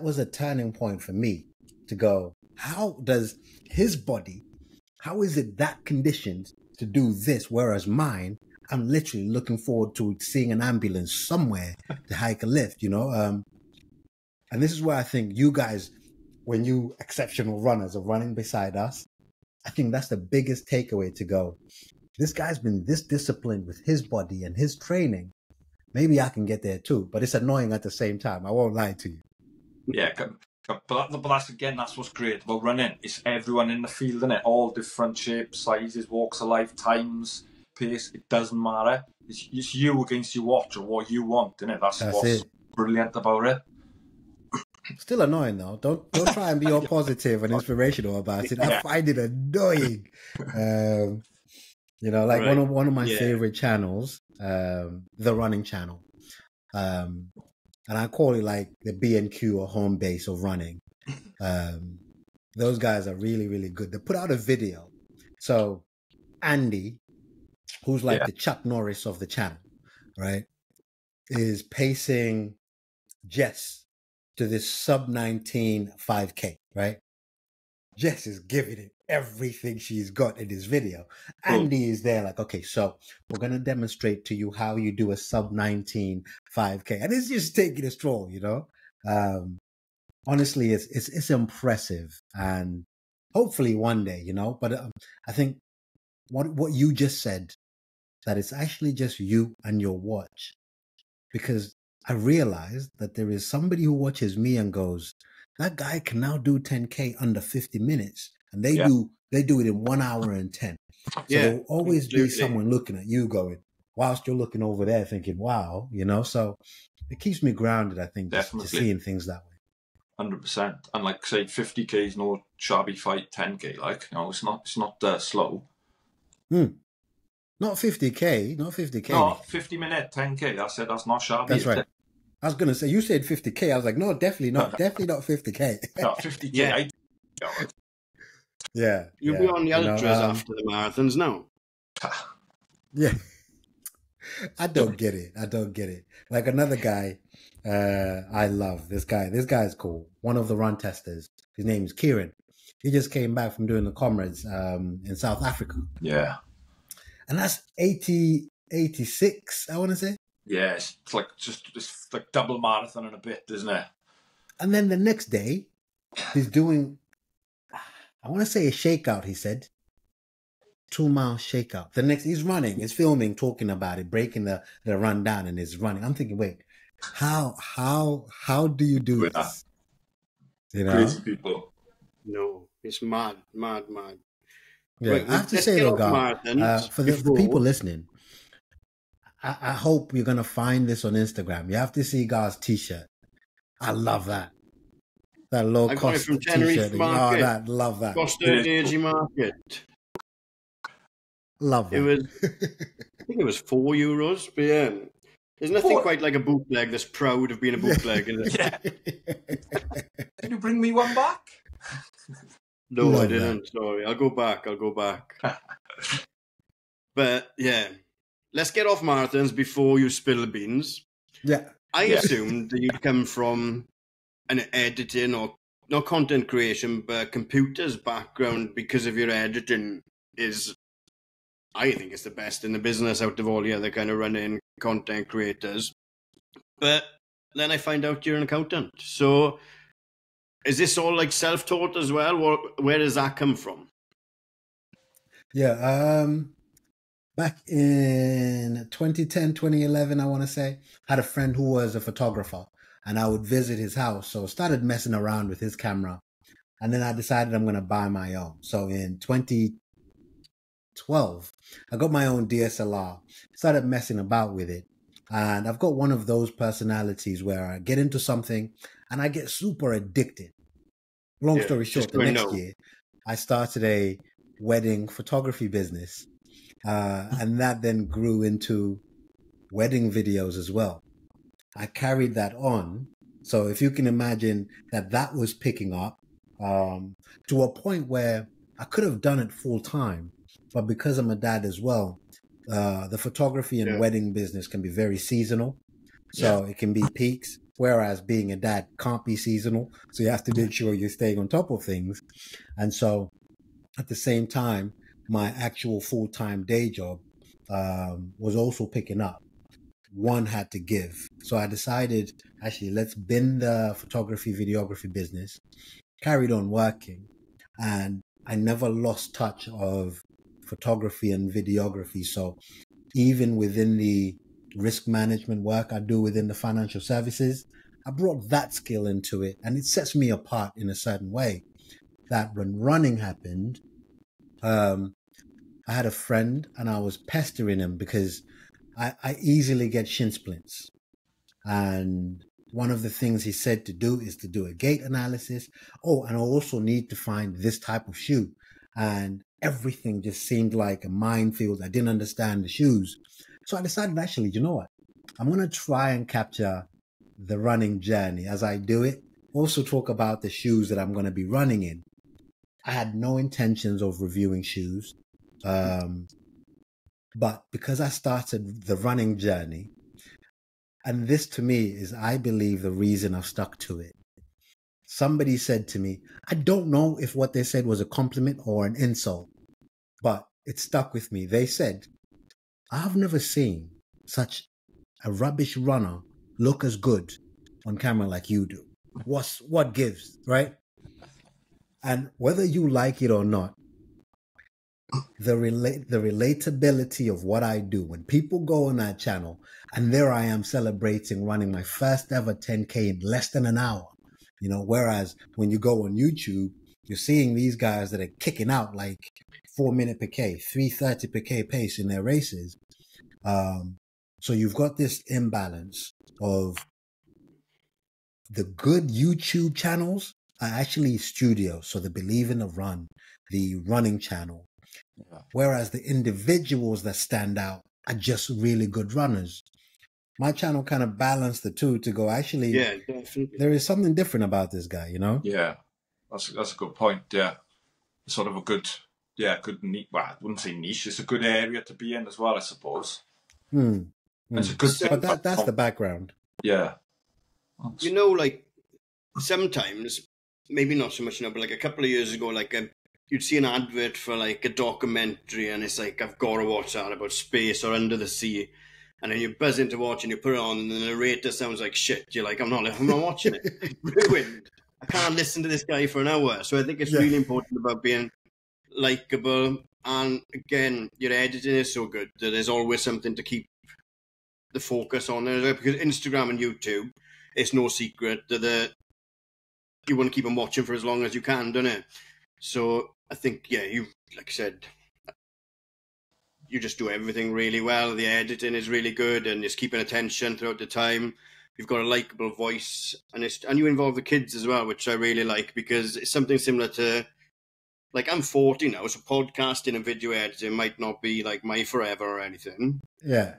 was a turning point for me to go, how does his body, how is it that conditioned to do this? Whereas mine, I'm literally looking forward to seeing an ambulance somewhere to hike a lift, and this is where I think you guys, when you exceptional runners are running beside us, I think that's the biggest takeaway to go, this guy's been this disciplined with his body and his training. Maybe I can get there too, but it's annoying at the same time. I won't lie to you. Yeah, but that's again, that's what's great about running. It's everyone in the field, isn't it? All different shapes, sizes, walks of life, times, pace. It doesn't matter. It's you against your watch or what you want, isn't it? That's what's brilliant about it. Still annoying though. Don't try and be all positive and inspirational about it. I find it annoying. Like right. one of my favorite channels, the running channel. And I call it like the B&Q or home base of running. Those guys are really, really good. They put out a video. So Andy, who's like the Chuck Norris of the channel, right, is pacing Jess to this sub-19 5K, right? Jess is giving it everything she's got in this video. Andy is there like, okay, so we're going to demonstrate to you how you do a sub-19 5K. And it's just taking a stroll, honestly, it's impressive. And hopefully one day, but I think what you just said, that it's actually just you and your watch. Because I realized that there is somebody who watches me and goes, that guy can now do 10K under 50 minutes. And they do it in 1 hour and 10. So there'll always be someone looking at you going, whilst you're looking over there thinking, wow, so it keeps me grounded, I think, just seeing things that way. 100%. And like say 50K is no shabby fight, 10K, it's not slow. Not 50K. No, 50-minute 10K. I said that's not shabby. That's right. I was going to say, you said 50K. I was like, no, definitely not. Definitely not 50K. No, 50K. Yeah. You'll be on the ultras after the marathons now. Yeah. I don't get it. Like another guy, I love this guy. This guy is cool. One of the run testers. His name is Kieran. He just came back from doing the Comrades in South Africa. Yeah. And that's 86, I want to say. Yeah, it's like double marathon and a bit, isn't it? And then the next day, he's doing, I want to say a shakeout, he said. 2-mile shakeout. The next, he's running, he's filming, talking about it, breaking the run down, and he's running. I'm thinking, wait, how do you do this? Crazy people. No, it's mad. Yeah, right, I have to say though, God, for the people listening, I hope you're going to find this on Instagram. You have to see God's t-shirt. I love that. That low cost t-shirt. Love that. Costa Energy Market. Love that. I think it was €4, but yeah. There's nothing quite like a bootleg that's proud of being a bootleg. Yeah. Can you bring me one back? No, love I didn't. That. Sorry. I'll go back. But yeah, let's get off marathons before you spill the beans. Yeah. I assumed that you'd come from an editing or not content creation, but computers background because of your editing I think it's the best in the business out of all the other kind of running content creators. But then I find out you're an accountant. So is this all like self-taught as well? Where does that come from? Yeah, back in 2010, 2011, I want to say, I had a friend who was a photographer and I would visit his house. So I started messing around with his camera and then I decided I'm going to buy my own. So in 12. I got my own DSLR, started messing about with it. And I've got one of those personalities where I get into something and I get super addicted. Long story short, the next year, I started a wedding photography business. And that then grew into wedding videos as well. I carried that on. So if you can imagine that was picking up to a point where I could have done it full time, but because I'm a dad as well, the photography and wedding business can be very seasonal. So it can be peaks, whereas being a dad can't be seasonal. So you have to make sure you're staying on top of things. And so at the same time, my actual full-time day job was also picking up. One had to give. So I decided, actually, let's bin the photography, videography business, carried on working, and I never lost touch of photography and videography. So even within the risk management work I do within the financial services, I brought that skill into it, and it sets me apart in a certain way that when running happened, I had a friend and I was pestering him because I easily get shin splints. And one of the things he said to do is to do a gait analysis. Oh, and I also need to find this type of shoe. And everything just seemed like a minefield. I didn't understand the shoes. So I decided, actually, you know what? I'm going to try and capture the running journey as I do it. Also talk about the shoes that I'm going to be running in. I had no intentions of reviewing shoes. But because I started the running journey, and this to me is, I believe, the reason I've stuck to it. Somebody said to me, I don't know if what they said was a compliment or an insult, but it stuck with me. They said, I've never seen such a rubbish runner look as good on camera like you do. What gives, right? And whether you like it or not, the relatability of what I do, when people go on that channel and there I am celebrating running my first ever 10K in less than an hour, whereas when you go on YouTube, you're seeing these guys that are kicking out like 4 minute per K, 3:30 per K pace in their races. So you've got this imbalance of the good YouTube channels are actually studios. So they believe in the run, the running channel. Whereas the individuals that stand out are just really good runners. My channel kind of balanced the two to go, actually, definitely. there is something different about this guy, Yeah, that's a good point. Yeah, sort of a good niche. Well, I wouldn't say niche. It's a good area to be in as well, I suppose. It's a good thing. But that's the background. Yeah. Like sometimes, maybe not so much now, but like a couple of years ago, like you'd see an advert for like a documentary, and it's like, I've got to watch that about space or under the sea. And then you buzz into watch and you put it on, and the narrator sounds like shit. You're like, I'm not watching it. It's ruined. I can't listen to this guy for an hour. So I think it's really important about being likable. And again, your editing is so good that there's always something to keep the focus on there. Because Instagram and YouTube, it's no secret that you want to keep them watching for as long as you can, don't it? So I think, you, like I said, you just do everything really well. The editing is really good, and it's keeping attention throughout the time. You've got a likable voice, and you involve the kids as well, which I really like, because it's something similar to, like, I'm 40 now, so podcasting and video editing might not be like my forever or anything. Yeah.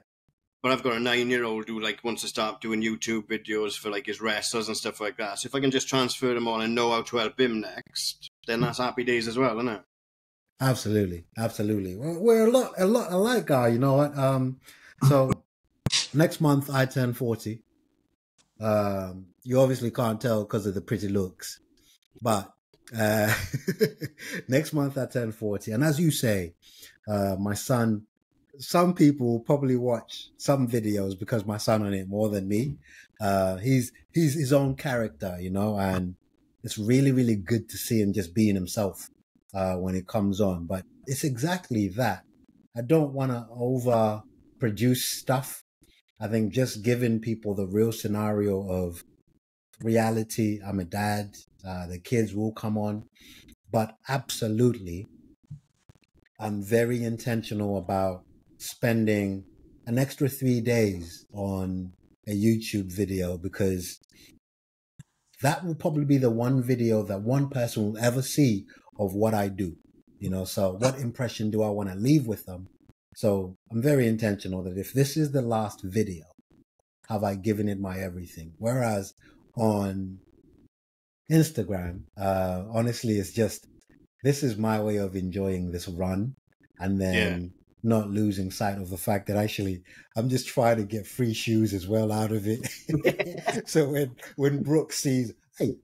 But I've got a 9-year-old who like wants to start doing YouTube videos for like his wrestlers and stuff like that. So if I can just transfer them on and know how to help him next, then that's happy days as well, isn't it? Absolutely. Well, we're a lot alike, guy. You know what? So next month I turn 40. You obviously can't tell because of the pretty looks, but next month I turn 40, and as you say, my son. Some people probably watch some videos because my son on it more than me. He's his own character, and it's really, really good to see him just being himself when it comes on. But it's exactly that. I don't want to overproduce stuff. I think just giving people the real scenario of reality. I'm a dad. The kids will come on, but absolutely, I'm very intentional about spending an extra 3 days on a YouTube video, because that will probably be the one video that one person will ever see of what I do. You know, so what impression do I want to leave with them? So I'm very intentional that if this is the last video, have I given it my everything? Whereas on Instagram, honestly, it's just, this is my way of enjoying this run, and then not losing sight of the fact that actually I'm just trying to get free shoes as well out of it. So when Brooke sees, hey,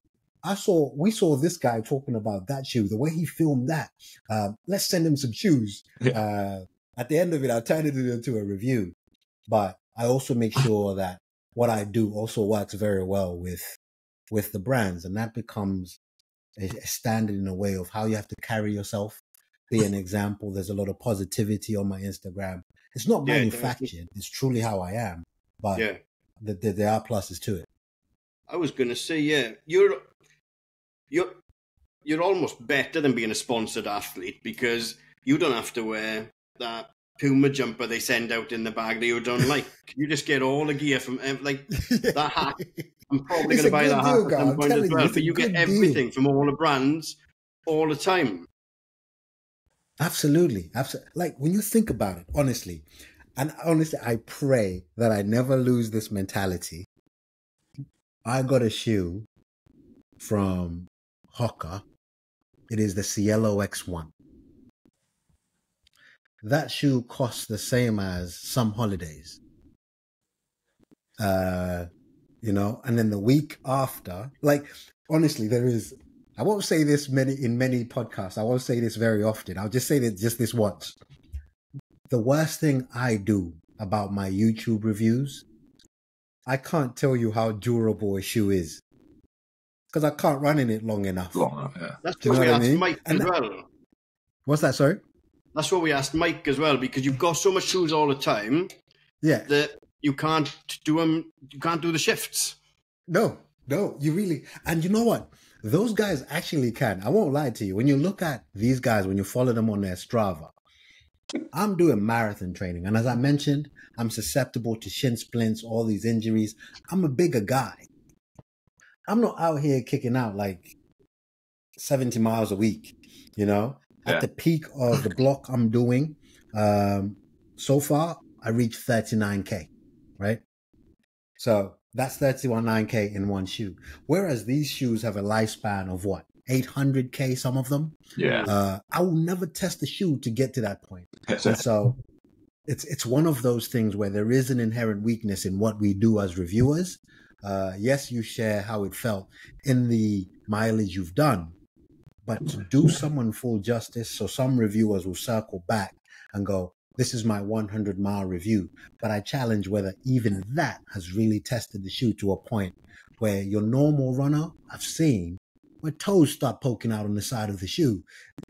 we saw this guy talking about that shoe, the way he filmed that. Let's send him some shoes. At the end of it, I'll turn it into a review. But I also make sure that what I do also works very well with the brands, and that becomes a standard in a way of how you have to carry yourself. Be an example. There's a lot of positivity on my Instagram. It's not manufactured. It's truly how I am. But there are pluses to it. I was going to say, you're almost better than being a sponsored athlete, because you don't have to wear that Puma jumper they send out in the bag that you don't like. You just get all the gear from that hat. I'm probably going to buy that hat at some point as well. But you get everything from all the brands all the time. Absolutely. Like, when you think about it, honestly, I pray that I never lose this mentality. I got a shoe from Hoka. It is the Cielo X1. That shoe costs the same as some holidays. You know, and then the week after, like, honestly, I won't say this in many podcasts. I won't say this very often. I'll just say that just this once. The worst thing I do about my YouTube reviews, I can't tell you how durable a shoe is, because I can't run in it long enough. That's what we asked Mike as well. What's that, sorry? That's what we asked Mike as well, because you've got so much shoes all the time that you can't do them. You can't do the shifts. No, you really. And you know what? Those guys actually can. I won't lie to you. When you look at these guys, when you follow them on their Strava, I'm doing marathon training. And as I mentioned, I'm susceptible to shin splints, all these injuries. I'm a bigger guy. I'm not out here kicking out like 70 miles a week, you know? At the peak of the block I'm doing, so far, I reached 39K, right? So that's 39K in one shoe. Whereas these shoes have a lifespan of what? 800K, some of them. Yeah. I will never test the shoe to get to that point. And so it's one of those things where there is an inherent weakness in what we do as reviewers. Yes, you share how it felt in the mileage you've done, but to do someone full justice, so some reviewers will circle back and go, this is my 100-mile review. But I challenge whether even that has really tested the shoe to a point where your normal runner, I've seen, where toes start poking out on the side of the shoe.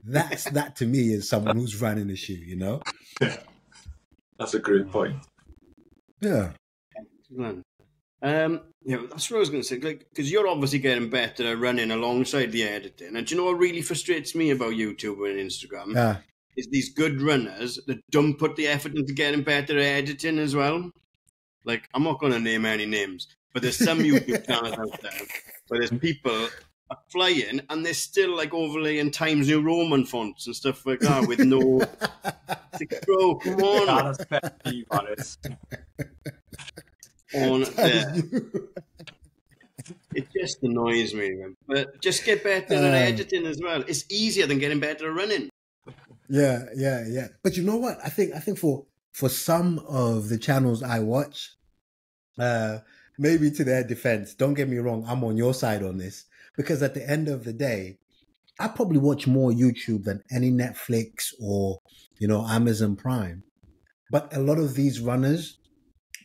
That to me is someone who's running the shoe, you know? Yeah. That's a great point. Yeah. That's what I was going to say. Like, because you're obviously getting better at running alongside the editing. And do you know what really frustrates me about YouTube and Instagram? Is these good runners that don't put the effort into getting better at editing as well. Like, I'm not going to name any names, but there's some YouTube channels out there where there's people are flying and they're still like overlaying Times New Roman fonts and stuff like that with no. It's like, bro, come on. It just annoys me, man. But just get better at editing as well. It's easier than getting better at running. Yeah. But you know what? I think for some of the channels I watch, maybe to their defense, don't get me wrong, I'm on your side on this, because at the end of the day, I probably watch more YouTube than any Netflix or, you know, Amazon Prime. But a lot of these runners,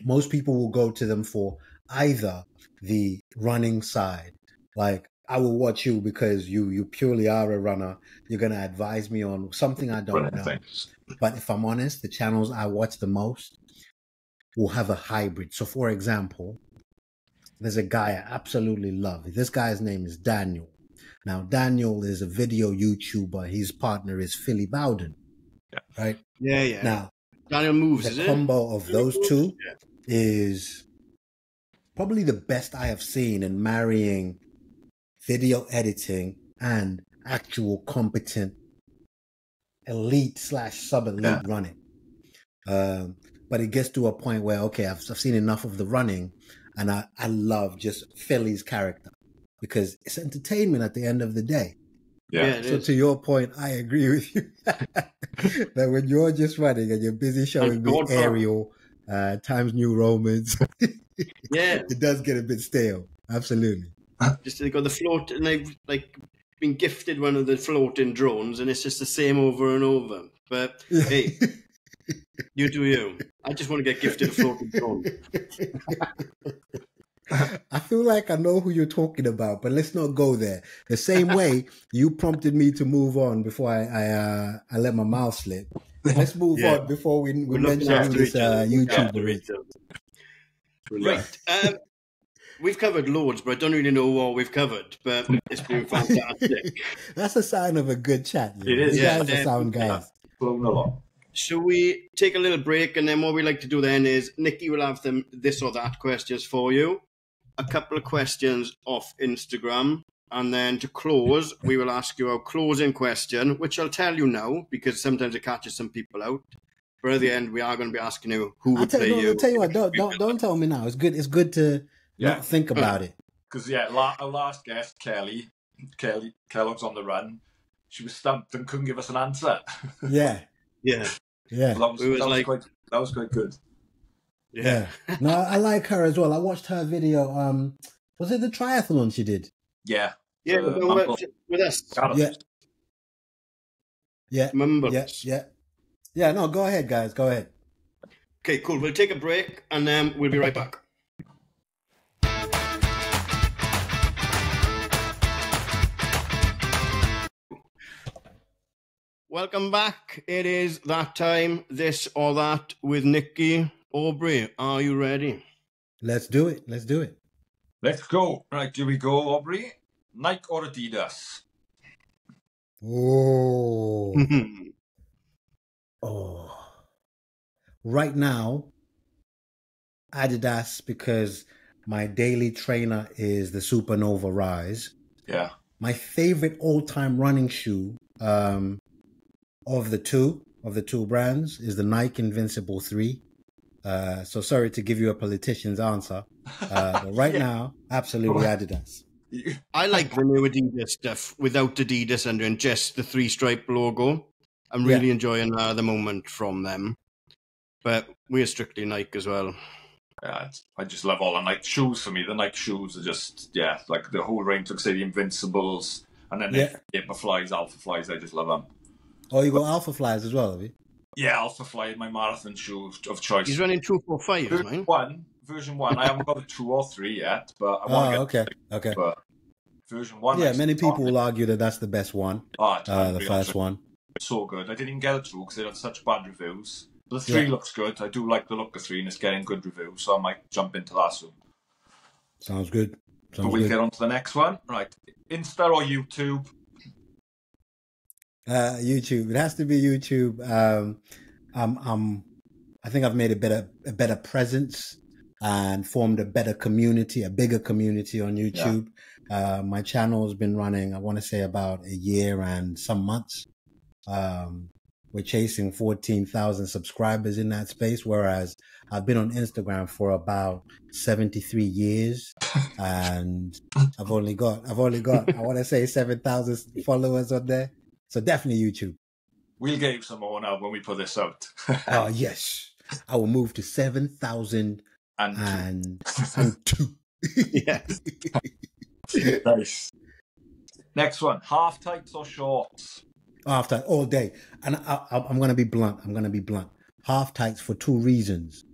most people will go to them for either the running side, like, I will watch you because you purely are a runner. You're going to advise me on something I don't know. But if I'm honest, the channels I watch the most will have a hybrid. So, for example, there's a guy I absolutely love. This guy's name is Daniel. Now, Daniel is a video YouTuber. His partner is Philly Bowden. Right Yeah. now, Daniel moves, the is it? combo of those two Yeah. is probably the best I have seen in marrying video editing and actual competent elite / sub-elite running. But it gets to a point where, okay, I've seen enough of the running, and I love just Philly's character because it's entertainment at the end of the day. Yeah, So to your point, I agree with you that when you're just running and you're busy showing me aerial Times New Romans, yeah, it does get a bit stale. Absolutely. Just they got the float, and I've been gifted one of the floating drones, and it's just the same over and over. But hey, you do you. I just want to get gifted a floating drone. I feel like I know who you're talking about, but let's not go there. The same way you prompted me to move on before I let my mouth slip. Let's move on before we mention this YouTuber. Right. We've covered loads, but I don't really know what we've covered. But it's been fantastic. That's a sign of a good chat. It is. You guys are sound guys. Blown along. Shall we take a little break, and then what we like to do then is Nikki will have them this or that questions for you, a couple of questions off Instagram, and then to close, we will ask you our closing question, which I'll tell you now because sometimes it catches some people out. But at the end, we are going to be asking you who would play you. I'll tell you what. Don't tell me now. It's good. It's good to not think about it. Because our last guest, Kellogg's on the run. She was stumped and couldn't give us an answer. Yeah. That was quite good. Yeah. No, I like her as well. I watched her video. Was it the triathlon she did? Yeah. With us. Yeah. Remember? Yeah. No, go ahead, guys. Go ahead. Okay, cool. We'll take a break, and then we'll be right back. Welcome back. It is that time, this or that, with Nikki. Aubrey, are you ready? Let's do it. Let's go. Right, here we go, Aubrey. Nike or Adidas? Oh. Right now, Adidas, because my daily trainer is the Supernova Rise. Yeah. My favorite all-time running shoe of the two brands is the Nike Invincible 3. So sorry to give you a politician's answer, but right now, absolutely Adidas. I like the new Adidas stuff without Adidas under and just the 3-stripe logo. I'm really enjoying the moment from them. But we're strictly Nike as well. Yeah, I just love all the Nike shoes. For me, the Nike shoes are just, like the whole range, like say the Invincibles, and then the Alpha Flies, I just love them. Oh, you got Alpha Flies as well, have you? Yeah, Alpha Fly, my marathon shoe of choice. He's running 245, Version 1. I haven't got the 2 or 3 yet, but I want to get okay. But version 1. Yeah, many people will argue that that's the best one. The first one. So good. I didn't even get it through because they had such bad reviews. The 3 looks good. I do like the look of 3 and it's getting good reviews, so I might jump into that soon. Sounds good. But we'll get on to the next one. Right. Insta or YouTube? YouTube. It has to be YouTube. I think I've made a better presence and formed a better community, a bigger community on YouTube. Yeah. My channel has been running, I want to say about a year and some months. We're chasing 14,000 subscribers in that space, whereas I've been on Instagram for about 73 years, and I've only got I want to say 7,000 followers on there. So definitely YouTube. We'll get you some more now when we put this out. Oh yes, I will move to 7,000 and 2. Yes. Nice. Next one: half tights or shorts? Half tight all day, and I'm going to be blunt. Half tights for 2 reasons.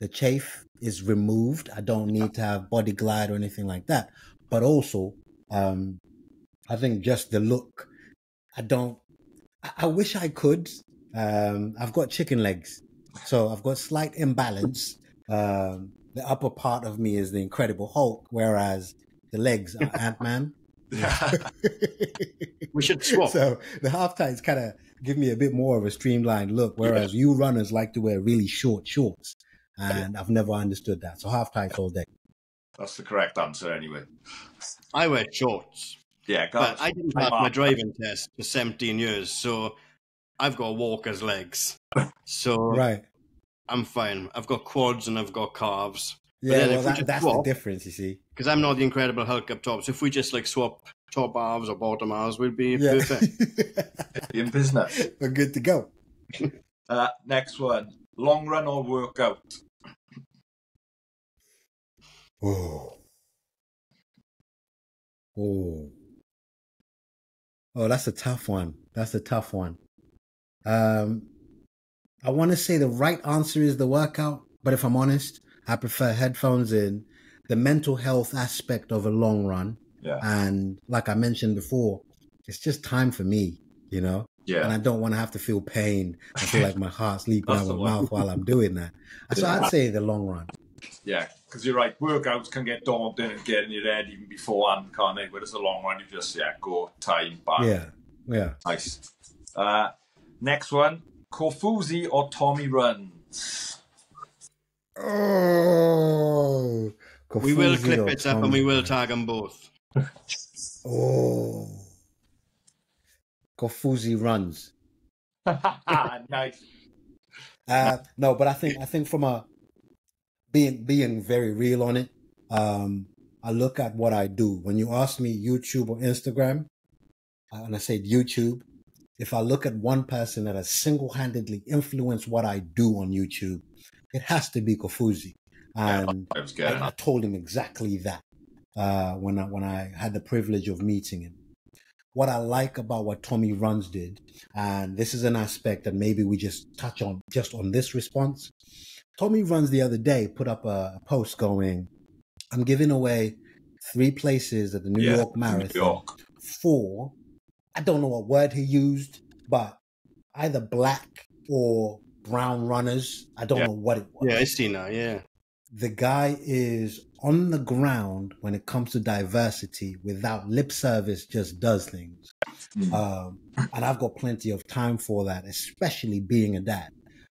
The chafe is removed. I don't need to have body glide or anything like that. But also, I think just the look. I wish I could. I've got chicken legs, so I've got slight imbalance. The upper part of me is the Incredible Hulk, whereas the legs are Ant-Man. We should swap. So the half tights kind of give me a bit more of a streamlined look, whereas you runners like to wear really short shorts, and I've never understood that. So half tights all day. That's the correct answer anyway. I wear shorts. Yeah, but I didn't pass my driving test for 17 years, so I've got walker's legs. So right. I'm fine. I've got quads and I've got calves. Yeah, well, that's the difference, you see. Because I'm not the Incredible Hulk up top. So if we just like swap top halves or bottom halves, we'd be perfect. In business. We're good to go. Next one. Long run or workout? Oh, that's a tough one. I want to say the right answer is the workout, but if I'm honest, I prefer headphones in. The mental health aspect of a long run. Yeah. And like I mentioned before, it's just time for me, you know? Yeah. And I don't want to have to feel pain. I feel like my heart's leaping out of my mouth while I'm doing that. So I'd say the long run. Yeah, because you're right. Workouts can get daunting and get in your head even beforehand, can't they? Whereas the long run, you just, go, time, bang. Yeah. Nice. Next one. Kofuzi or Tommy runs? Oh, we will clip it up and we will tag them both. Oh, Kofuzi runs. Nice. No, but I think from a being very real on it, I look at what I do. When you ask me YouTube or Instagram, and I said YouTube, if I look at one person that has single-handedly influenced what I do on YouTube, it has to be Kofuzi. And I told him exactly that when I had the privilege of meeting him. What I like about what Tommy Runs did, and this is an aspect that maybe we just touch on just on this response. Tommy Runs the other day put up a post going, I'm giving away 3 places at the New York Marathon for, I don't know what word he used, but either black or brown runners. I don't know what it was. Yeah, I see now, yeah. The guy is on the ground when it comes to diversity without lip service, just does things. And I've got plenty of time for that, especially being a dad,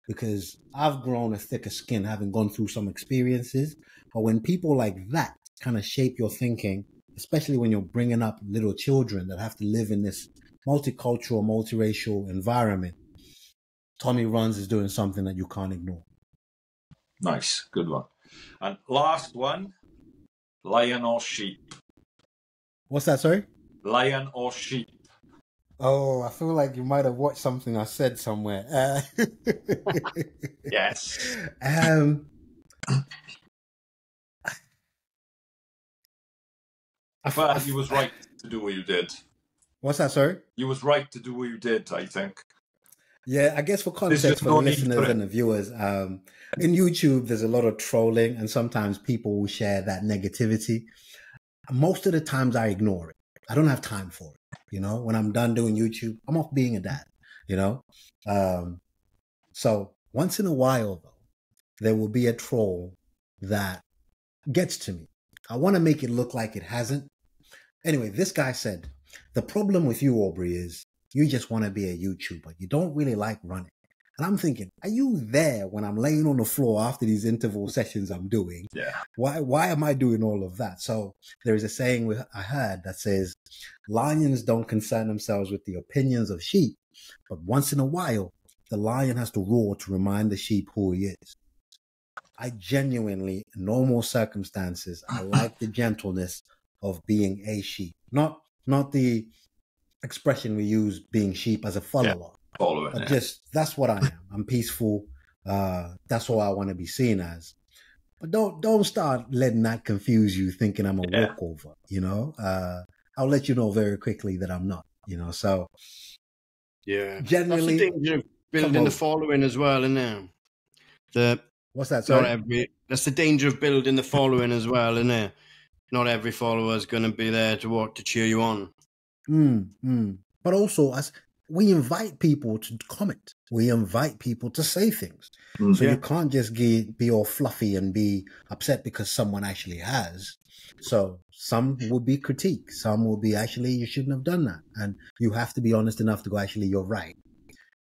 because I've grown a thicker skin having gone through some experiences. But when people like that kind of shape your thinking, especially when you're bringing up little children that have to live in this multicultural, multiracial environment, Tommy Runs is doing something that you can't ignore. Nice. Good one. And last one, lion or sheep? What's that, sorry? Lion or sheep? Oh, I feel like you might have watched something I said somewhere. Yes. But you was right to do what you did. What's that, sorry? You was right to do what you did, I think. Yeah, I guess for context for the listeners and the viewers, in YouTube, there's a lot of trolling and sometimes people will share that negativity. Most of the times I ignore it. I don't have time for it. You know, when I'm done doing YouTube, I'm off being a dad, you know? So once in a while, though, there will be a troll that gets to me. I want to make it look like it hasn't. Anyway, this guy said, the problem with you, Aubrey, is you just want to be a YouTuber. You don't really like running. And I'm thinking, are you there when I'm laying on the floor after these interval sessions I'm doing? Yeah. Why am I doing all of that? So there is a saying I heard that says, lions don't concern themselves with the opinions of sheep, but once in a while, the lion has to roar to remind the sheep who he is. I genuinely, in normal circumstances, I like the gentleness of being a sheep. Not the expression we use, being sheep as a follower. But just, that's what I am. I'm peaceful. That's all I want to be seen as. But don't start letting that confuse you, thinking I'm a walkover, you know? I'll let you know very quickly that I'm not, you know? So, generally... That's the danger of building the following as well, isn't there? What's that, sorry? That's the danger of building the following as well, isn't it? Not every follower is going to be there to cheer you on. But also, as we invite people to comment, we invite people to say things. So you can't just be all fluffy and be upset because someone actually has. So some will be critique. Some will be, actually, you shouldn't have done that. And you have to be honest enough to go, actually, you're right.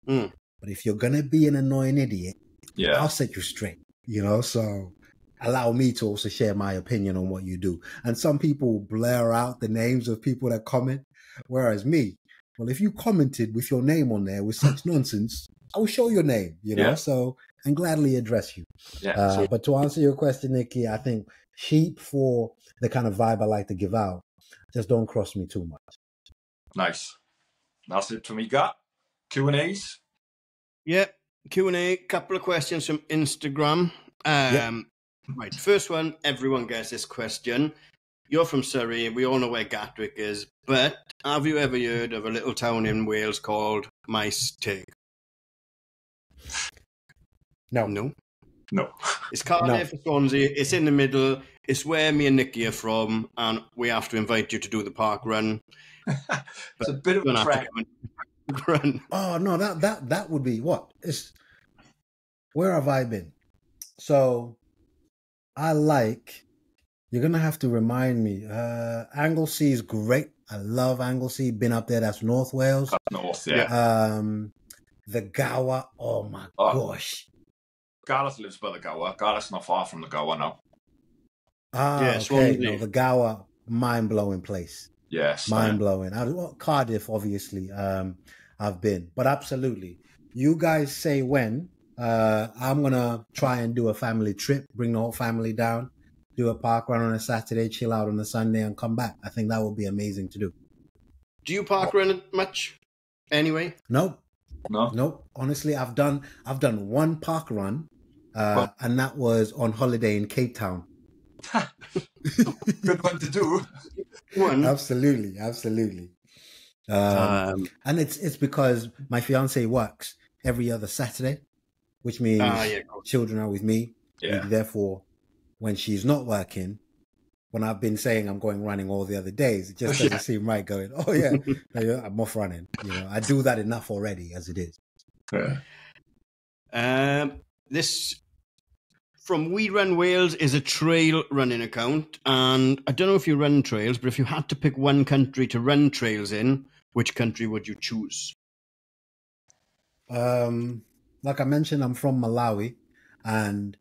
Mm. But if you're going to be an annoying idiot, Yeah. I'll set you straight, so allow me to also share my opinion on what you do. And some people blur out the names of people that comment, whereas me, well, if you commented with your name on there with such nonsense, I will show your name, Yeah. so, and gladly address you. Yeah. But to answer your question, Nikki, I think sheep, for the kind of vibe I like to give out, just don't cross me too much. Nice. That's it for me, Gat. Q&As. Yeah, Q&A, couple of questions from Instagram. Right, first one, everyone gets this question. You're from Surrey, we all know where Gatwick is, but have you ever heard of a little town in Wales called Maes Teg? No. It's Cardiff, Swansea, it's in the middle, it's where me and Nikki are from, and we have to invite you to do the park run. It's a bit of a trek. Run. Oh, no, that would be what? Where have I been? So you're going to have to remind me. Anglesey is great. I love Anglesey. Been up there. That's North Wales. North, yeah. The Gower. Oh, my gosh. Gareth lives by the Gower. Gareth's not far from the Gower now. Okay. No, the Gower, mind-blowing place. Yes. Mind-blowing. Cardiff, obviously, I've been. But absolutely. You guys say when. I'm going to try and do a family trip, bring the whole family down, do a park run on a Saturday, chill out on a Sunday, and come back. I think that would be amazing to do. Do you park run much anyway? Nope. No. Honestly, I've done one park run, and that was on holiday in Cape Town. Good one to do. Absolutely. And it's because my fiance works every other Saturday, which means children are with me. Yeah. Therefore, when she's not working, when I've been saying I'm going running all the other days, it just doesn't seem right going, oh yeah, I'm off running. I do that enough already as it is. Yeah. This from We Run Wales is a trail running account. And I don't know if you run trails, but if you had to pick one country to run trails in, which country would you choose? Like I mentioned, I'm from Malawi, and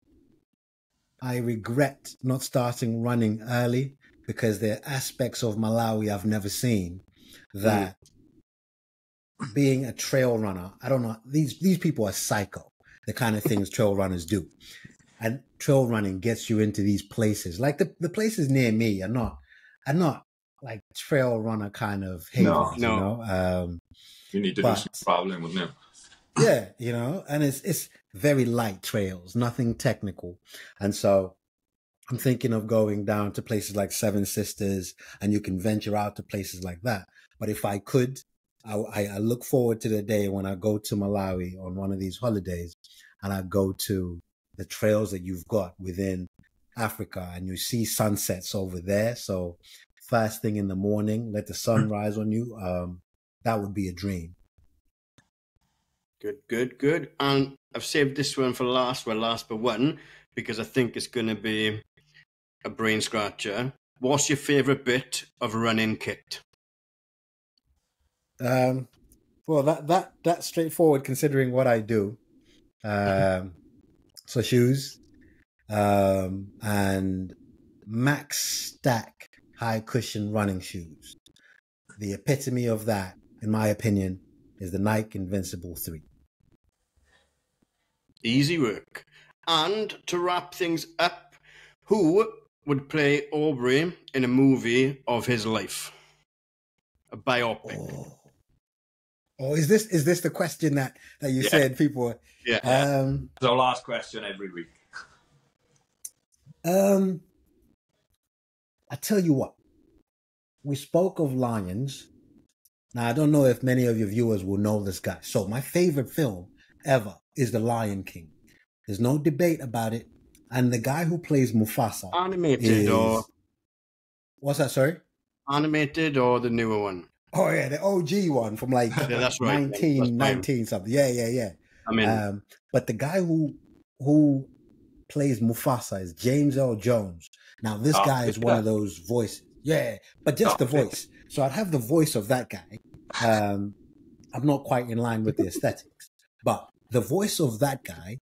I regret not starting running early because there are aspects of Malawi I've never seen that being a trail runner, I don't know, these people are psycho, the kind of things trail runners do. And trail running gets you into these places. Like the places near me are not like trail runner kind of havens, No. You need to do some traveling with them. Yeah, and it's very light trails, nothing technical. And so I'm thinking of going down to places like Seven Sisters, and you can venture out to places like that. But if I could, I look forward to the day when I go to Malawi on one of these holidays and I go to the trails that you've got within Africa and you see sunsets over there. So first thing in the morning, let the sun rise on you. That would be a dream. Good. And I've saved this one for last but one, because I think it's going to be a brain scratcher. What's your favourite bit of running kit? Well, that's straightforward considering what I do. So shoes, and max stack high cushion running shoes. The epitome of that, in my opinion, is the Nike Invincible 3. Easy work. And to wrap things up, who would play Aubrey in a movie of his life? A biopic. Oh, is this the question that you said people? Yeah. It's our last question every week. I tell you what, we spoke of lions. Now, I don't know if many of your viewers will know this guy. So my favorite film ever is The Lion King. There's no debate about it. And the guy who plays Mufasa Animated or... What's that, sorry? Animated or the newer one? Oh, yeah, the OG one from like that's right, 1919 something. Yeah. I mean... but the guy who plays Mufasa is James Earl Jones. Now, this guy is one of those voices. Yeah, but just the voice. So I'd have the voice of that guy. I'm not quite in line with the aesthetics, but the voice of that guy.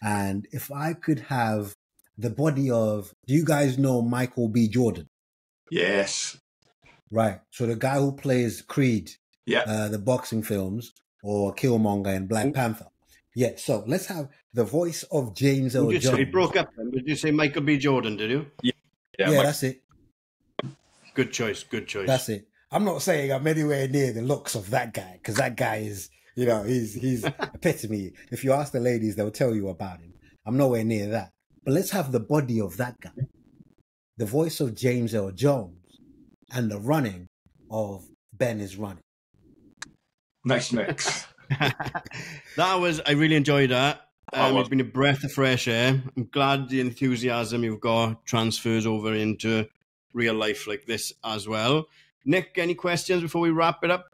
And if I could have the body of, do you guys know Michael B. Jordan? Yes. Right. So the guy who plays Creed, the boxing films, or Killmonger in Black Panther. Yeah. So let's have the voice of James L. Jones. It broke up. Did you say Michael B. Jordan? Did you? Yeah, that's it. Good choice. Good choice. That's it. I'm not saying I'm anywhere near the looks of that guy, because that guy is, you know, he's epitome. If you ask the ladies, they'll tell you about him. I'm nowhere near that. But let's have the body of that guy, the voice of James L. Jones, and the running of Ben is Running. Nice mix. I really enjoyed that. It's been a breath of fresh air. I'm glad the enthusiasm you've got transfers over into real life like this as well. Nick, any questions before we wrap it up?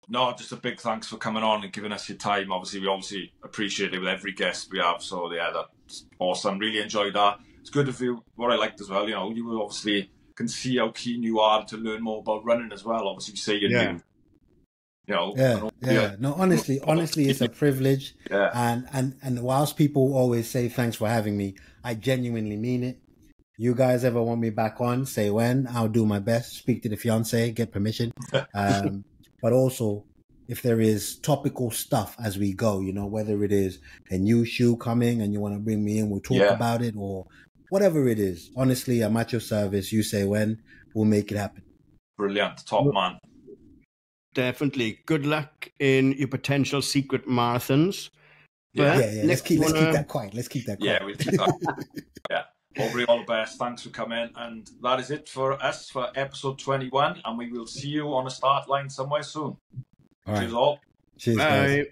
No, just a big thanks for coming on and giving us your time. Obviously, we appreciate it with every guest we have. So, yeah, that's awesome. Really enjoyed that. It's good of you. What I liked as well, you know, you obviously can see how keen you are to learn more about running as well. Obviously, you say you're new. You know, No, honestly, it's a privilege. Yeah. And whilst people always say thanks for having me, I genuinely mean it. You guys ever want me back on, say when. I'll do my best. Speak to the fiance, get permission. But also, if there is topical stuff as we go, you know, whether it is a new shoe coming and you want to bring me in, we'll talk about it, or whatever it is. Honestly, I'm at your service. You say when, we'll make it happen. Brilliant. Top man. Definitely. Good luck in your potential secret marathons. Let's keep that quiet. Yeah, we'll keep that. Yeah. Aubrey, all the best. Thanks for coming. And that is it for us for episode 21. And we will see you on a start line somewhere soon. All right. Cheers all. Cheers, guys. Bye.